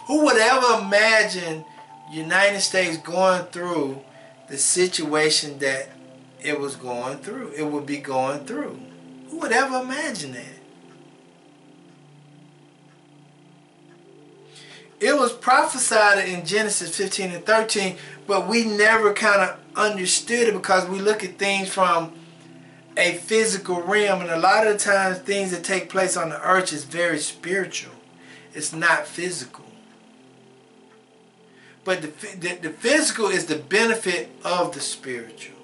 Who would ever imagine United States going through the situation that it was going through, it would be going through? Who would ever imagine that? It was prophesied in Genesis 15 and 13, but we never kind of understood it because we look at things from a physical realm, and a lot of the times things that take place on the earth is very spiritual. It's not physical. But the physical is the benefit of the spiritual.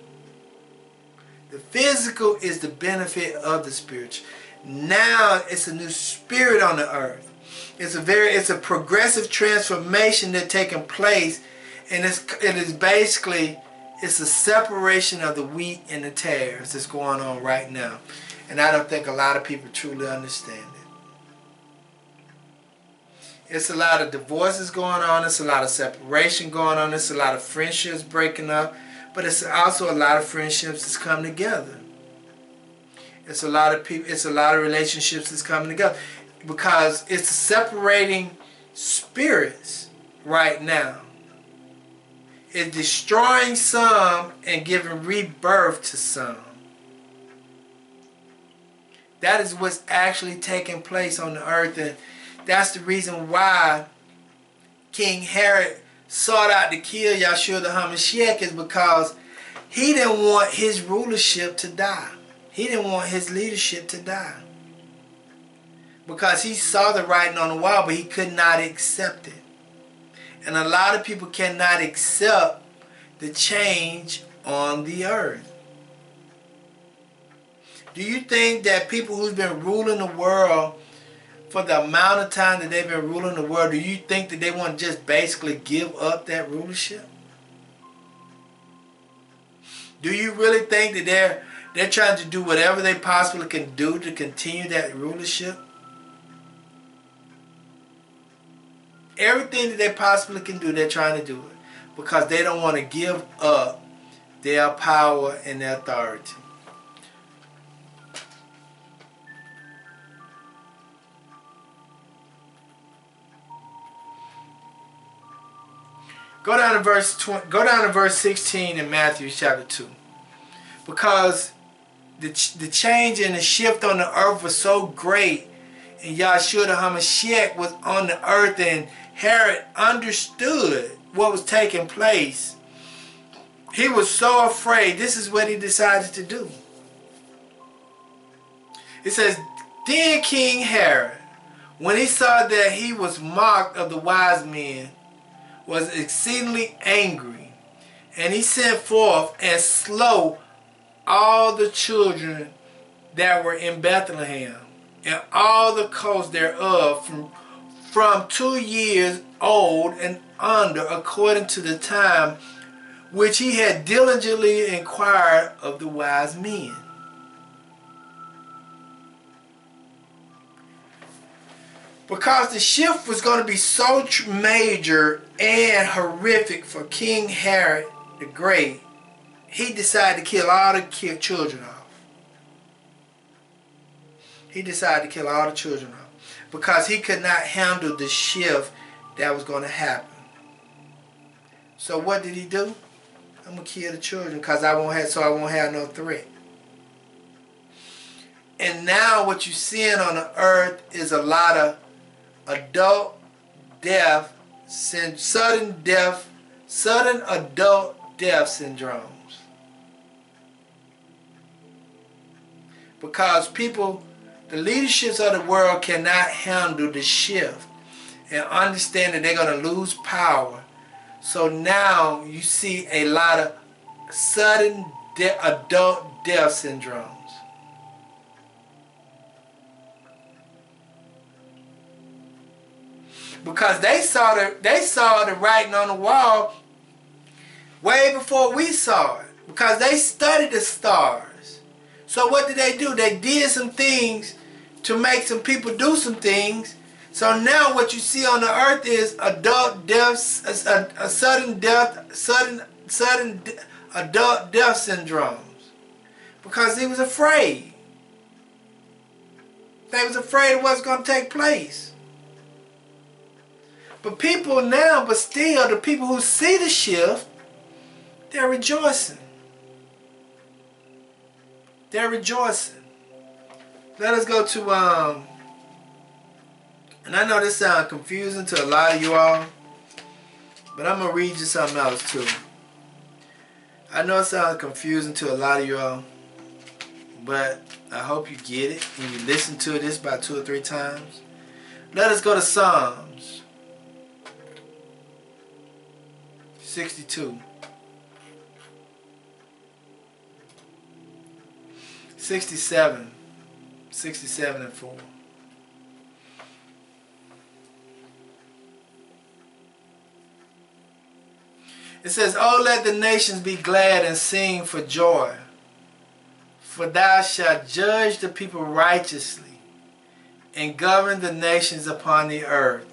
The physical is the benefit of the spiritual. Now it's a new spirit on the earth. It's a progressive transformation that's taking place, and it is basically, it's a separation of the wheat and the tares that's going on right now. And I don't think a lot of people truly understand it. It's a lot of divorces going on. It's a lot of separation going on. It's a lot of friendships breaking up. But it's also a lot of friendships that's coming together. It's a lot of people. It's a lot of relationships that's coming together because it's separating spirits right now. It's destroying some and giving rebirth to some. That is what's actually taking place on the earth, and that's the reason why King Herod sought out to kill Yahshua the HaMashiach, is because he didn't want his rulership to die. He didn't want his leadership to die. Because he saw the writing on the wall, but he could not accept it. And a lot of people cannot accept the change on the earth. Do you think that people who've been ruling the world for the amount of time that they've been ruling the world, do you think that they want to just basically give up that rulership? Do you really think that they're trying to do whatever they possibly can do to continue that rulership? Everything that they possibly can do, they're trying to do it because they don't want to give up their power and their authority. Go down to verse 16 in Matthew chapter 2. Because the change and the shift on the earth was so great, and Yahshua the HaMashiach was on the earth, and Herod understood what was taking place. He was so afraid. This is what he decided to do. It says, then King Herod, when he saw that he was mocked of the wise men, was exceedingly angry, and he sent forth and slew all the children that were in Bethlehem, and all the coast thereof, from 2 years old and under, according to the time which he had diligently inquired of the wise men. Because the shift was going to be so major and horrific for King Herod the Great, he decided to kill all the children off. He decided to kill all the children off because he could not handle the shift that was going to happen. So what did he do? I'm going to kill the children because I won't have no threat. And now what you're seeing on the earth is a lot of adult death, sudden adult death syndromes. Because people, the leaderships of the world cannot handle the shift and understand that they're going to lose power. So now you see a lot of sudden adult death syndromes. Because they saw the writing on the wall way before we saw it. Because they studied the stars. So what did they do? They did some things to make some people do some things. So now what you see on the earth is adult deaths, a sudden adult death syndromes. Because he was afraid. They was afraid of what's going to take place. But people now, but still, the people who see the shift, they're rejoicing. They're rejoicing. Let us go to, and I know this sounds confusing to a lot of you all, but I'm going to read you something else too. I know it sounds confusing to a lot of you all, but I hope you get it when you listen to this about 2 or 3 times. Let us go to Psalms 62. 67 and 4. It says, "Oh, let the nations be glad and sing for joy, for thou shalt judge the people righteously and govern the nations upon the earth.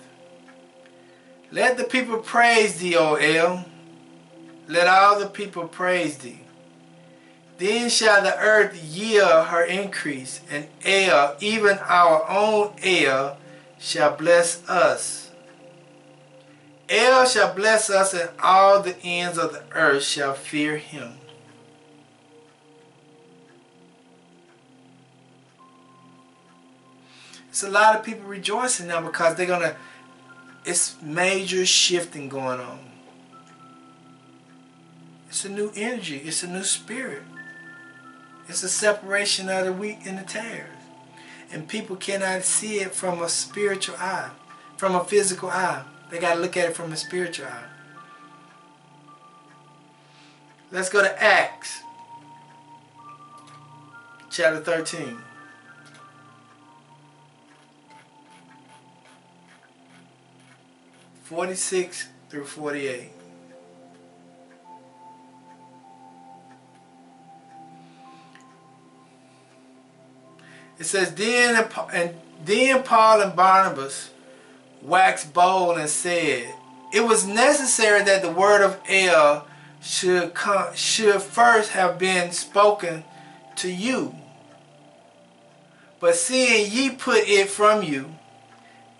Let the people praise thee, O El. Let all the people praise thee. Then shall the earth yield her increase, and El, even our own El, shall bless us. El shall bless us, and all the ends of the earth shall fear him." It's a lot of people rejoicing now because it's major shifting going on. It's a new energy. It's a new spirit. It's a separation of the wheat and the tares. And people cannot see it from a spiritual eye, from a physical eye. They got to look at it from a spiritual eye. Let's go to Acts chapter 13. (46 through 48). It says, Then Paul and Barnabas waxed bold and said, "It was necessary that the word of El should first have been spoken to you. But seeing ye put it from you,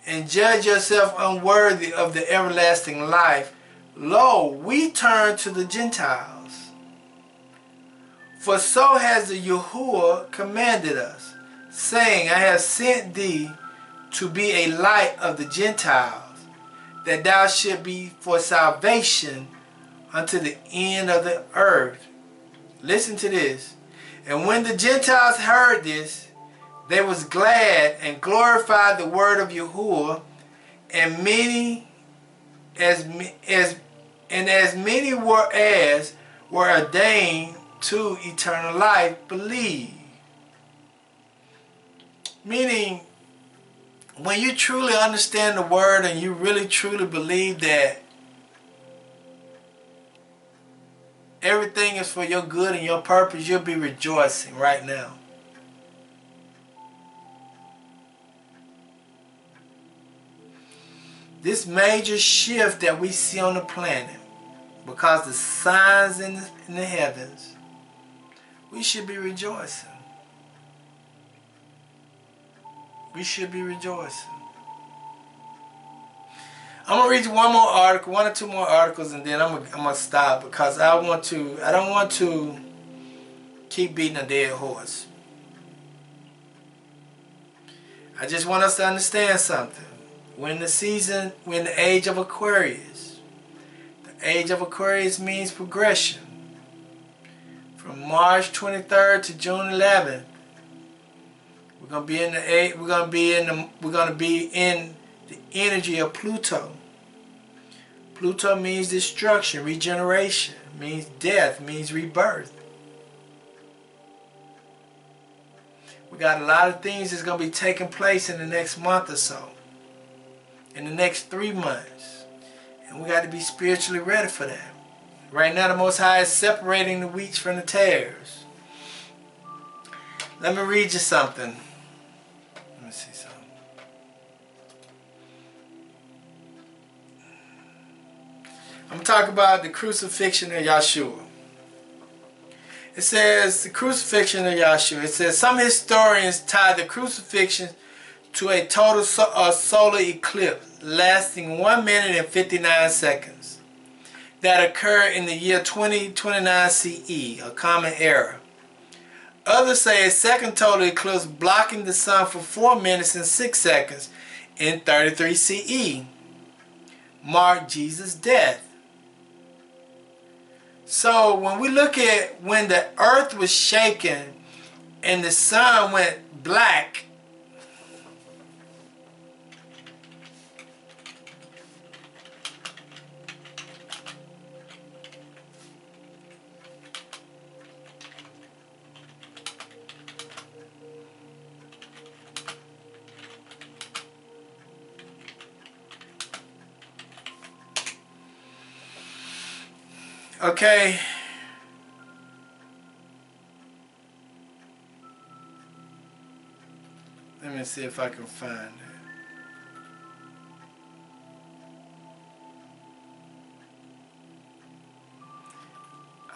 and judge yourself unworthy of the everlasting life, lo, we turn to the Gentiles. For so has the Yahuwah commanded us, saying, I have sent thee to be a light of the Gentiles, that thou should be for salvation unto the end of the earth." Listen to this. "And when the Gentiles heard this, they was glad and glorified the word of Yahuwah, and as many were ordained to eternal life believe." Meaning, when you truly understand the word and you really truly believe that everything is for your good and your purpose, you'll be rejoicing right now. This major shift that we see on the planet, because the signs in the heavens, we should be rejoicing. We should be rejoicing. I'm gonna read you one more article, one or two more articles, and then I'm gonna stop because I don't want to keep beating a dead horse. I just want us to understand something. We're in the age of Aquarius. The age of Aquarius means progression. From March 23rd to June 11th, we're gonna be in the energy of Pluto. Pluto means destruction, regeneration, means death, means rebirth. We got a lot of things that's going to be taking place in the next month or so, in the next 3 months, and we got to be spiritually ready for that. Right now the Most High is separating the wheat from the tares. Let me read you something. Let me see something. I'm going to talk about the crucifixion of Yahshua. It says the crucifixion of Yahshua. It says some historians tie the crucifixion to a total solar eclipse lasting 1 minute and 59 seconds that occurred in the year 2029 CE, a common era. Others say a second total eclipse blocking the sun for 4 minutes and 6 seconds in 33 CE marked Jesus' death. So when we look at when the earth was shaken and the sun went black, okay, let me see if I can find it.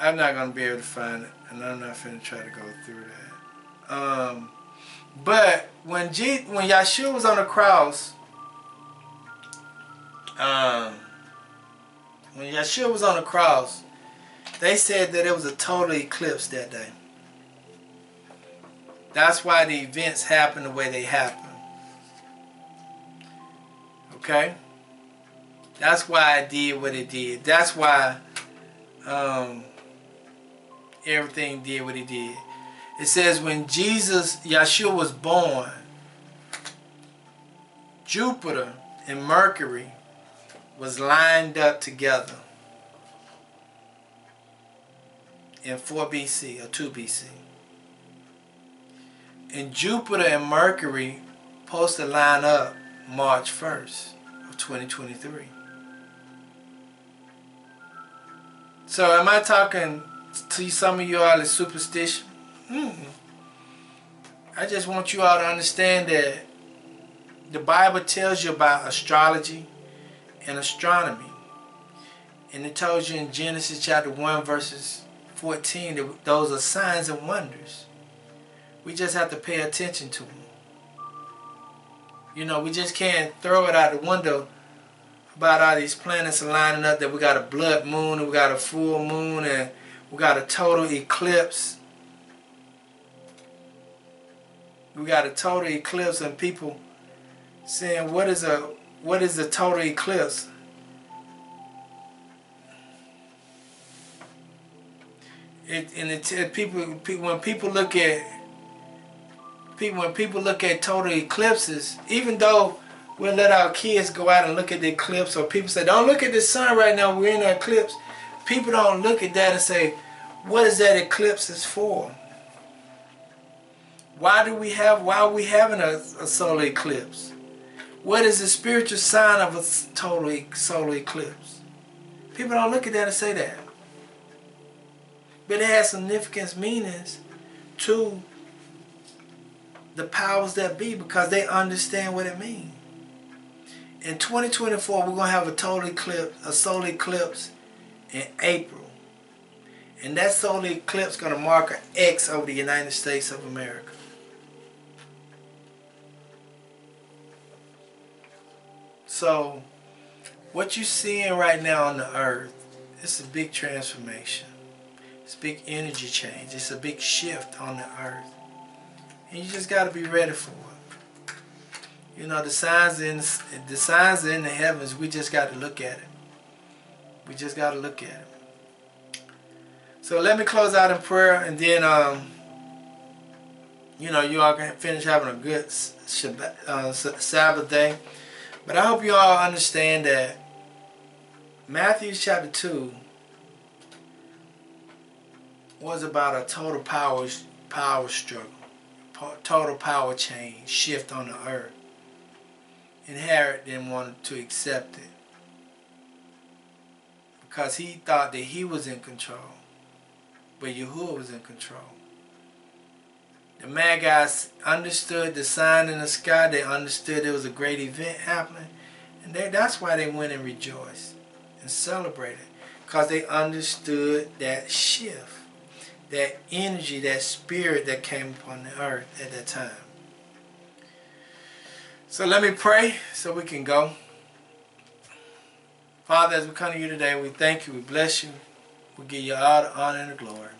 I'm not going to be able to find it, and I'm not finna try to go through that. But when Yahshua was on the cross, when Yahshua was on the cross, they said that it was a total eclipse that day. That's why the events happened the way they happened. Okay? That's why it did what it did. That's why everything did what it did. It says when Yahshua was born, Jupiter and Mercury was lined up together in 4 BC or 2 BC. And Jupiter and Mercury supposed to line up March 1st of 2023. So am I talking to some of you all is superstition? I just want you all to understand that the Bible tells you about astrology and astronomy. And it tells you in Genesis chapter 1 verses 14 that those are signs and wonders. We just have to pay attention to them. You know, we just can't throw it out the window about all these planets lining up that we got a blood moon and we got a full moon and we got a total eclipse. We got a total eclipse and people saying, what is a total eclipse? When people look at total eclipses, even though we'll let our kids go out and look at the eclipse, or people say, don't look at the sun right now, we're in an eclipse. People don't look at that and say, what is that eclipse is for? Why are we having a solar eclipse? What is the spiritual sign of a total solar eclipse? People don't look at that and say that. But it has significant meanings to the powers that be because they understand what it means. In 2024, we're going to have a total eclipse, a solar eclipse in April. And that solar eclipse is going to mark an X over the United States of America. So what you're seeing right now on the earth, it's a big transformation. It's a big energy change. It's a big shift on the earth. And you just got to be ready for it. You know, the signs are in the heavens. We just got to look at it. We just got to look at it. So let me close out in prayer, and then you know, you all can finish having a good Sabbath day. But I hope you all understand that Matthew chapter 2 was about a total power struggle, total power change, shift on the earth. And Herod didn't want to accept it because he thought that he was in control, but Yahuwah was in control. The Magi's understood the sign in the sky. They understood there was a great event happening, and that's why they went and rejoiced and celebrated, because they understood that shift, that energy, that spirit that came upon the earth at that time. So let me pray so we can go. Father, as we come to you today, we thank you, we bless you, we give you all the honor and the glory.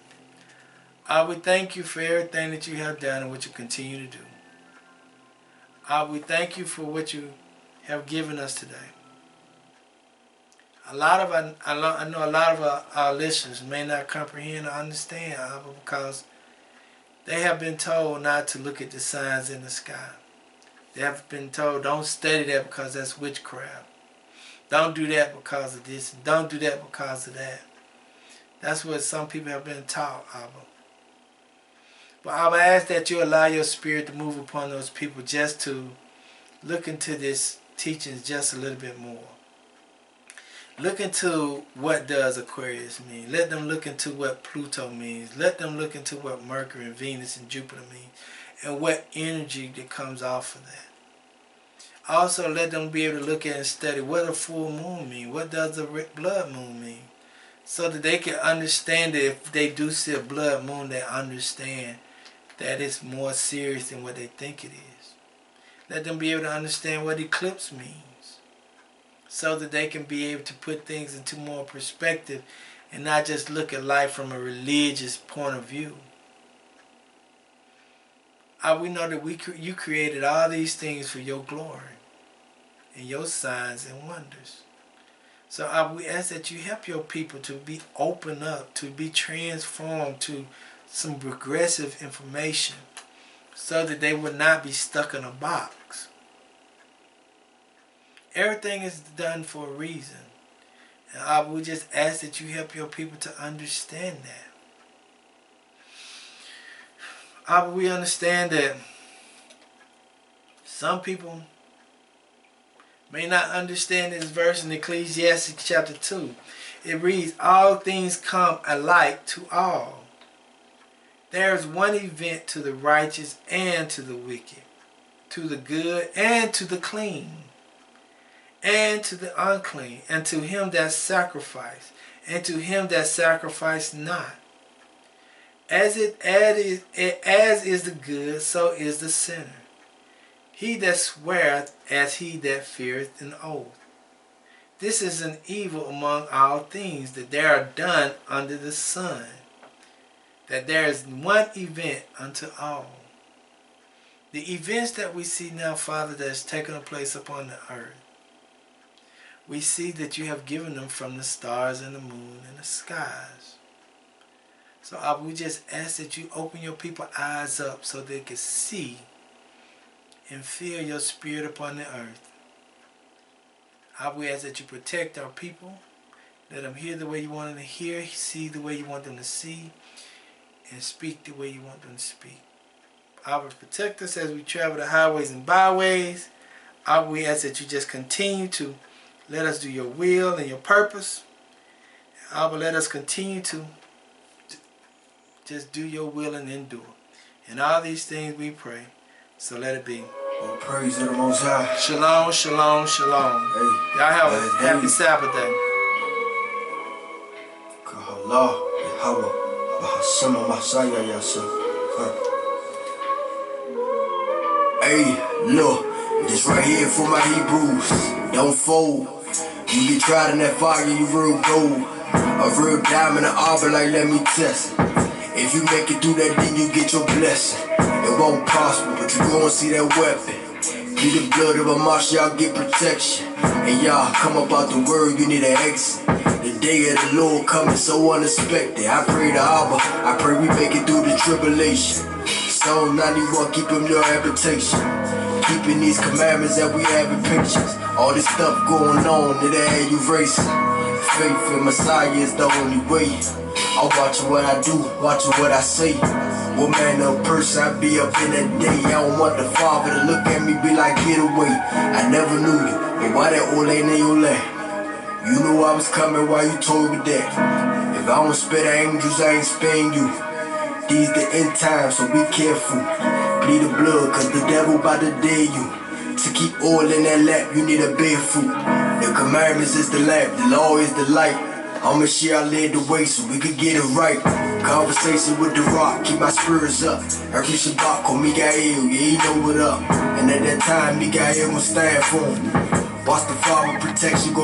We thank you for everything that you have done and what you continue to do. We thank you for what you have given us today. I know a lot of our listeners may not comprehend or understand, because they have been told not to look at the signs in the sky. They have been told, don't study that because that's witchcraft. Don't do that because of this. Don't do that because of that. That's what some people have been taught, Abba. But I ask that you allow your spirit to move upon those people just to look into this teachings just a little bit more. Look into what does Aquarius mean. Let them look into what Pluto means. Let them look into what Mercury and Venus and Jupiter mean, and what energy that comes off of that. Also, let them be able to look at and study what a full moon means. What does a blood moon mean? So that they can understand that if they do see a blood moon, they understand that it's more serious than what they think it is. Let them be able to understand what eclipse means, so that they can be able to put things into more perspective and not just look at life from a religious point of view. We know that you created all these things for your glory and your signs and wonders. So we ask that you help your people to be opened up, to be transformed to some progressive information, so that they would not be stuck in a box. Everything is done for a reason. And we just ask that you help your people to understand that. We understand that some people may not understand this verse in Ecclesiastes chapter 2. It reads, all things come alike to all. There is one event to the righteous and to the wicked, to the good and to the clean, and to the unclean, and to him that sacrifice, and to him that sacrifice not. As is the good, so is the sinner. He that sweareth as he that feareth an oath. This is an evil among all things, that they are done under the sun, that there is one event unto all. The events that we see now, Father, that is taking place upon the earth, we see that you have given them from the stars and the moon and the skies. So we just ask that you open your people's eyes up so they can see and feel your spirit upon the earth. We ask that you protect our people. Let them hear the way you want them to hear, see the way you want them to see, and speak the way you want them to speak. Protect us as we travel the highways and byways. We ask that you just continue to let us do your will and your purpose. Let us continue to just do your will and endure. And all these things we pray. So let it be. Well, praise to the Most High. Shalom, shalom, shalom. Hey, y'all have a happy Sabbath day. Kahala, Yahweh, Bahasama Masaya Yasa. Hey, look, This right here for my Hebrews. Don't fold. You get tried in that fire, you real gold. A real diamond, an arbor, like let me test it. If you make it through that, then you get your blessing. It won't prosper, but you gon' see that weapon. Be the blood of a marsh, y'all get protection. And y'all come up out the word, you need an exit. The day of the Lord coming so unexpected. I pray to Abba, I pray we make it through the tribulation. Psalm 91, keep him your habitation. Keeping these commandments that we have in pictures. All this stuff going on, it had you racing. Faith in Messiah is the only way. I'm watching what I do, watching what I say. What manner of person I be up in that day. I don't want the Father to look at me, be like, get away. I never knew you, but why that ole in your lap? You knew I was coming, why you told me that? If I don't spare the angels, I ain't sparing you. These the end times, so be careful. Bleed the blood, cause the devil about to dare you. To keep oil in that lap, you need a barefoot. The commandments is the lamp, the law is the light. I'ma share I led the way so we could get it right. Conversation with the rock, keep my spirits up. Every Shabbat, call Mikael, yeah, he know what up. And at that time, Mikael gon' stand for him. Watch the Father protection go.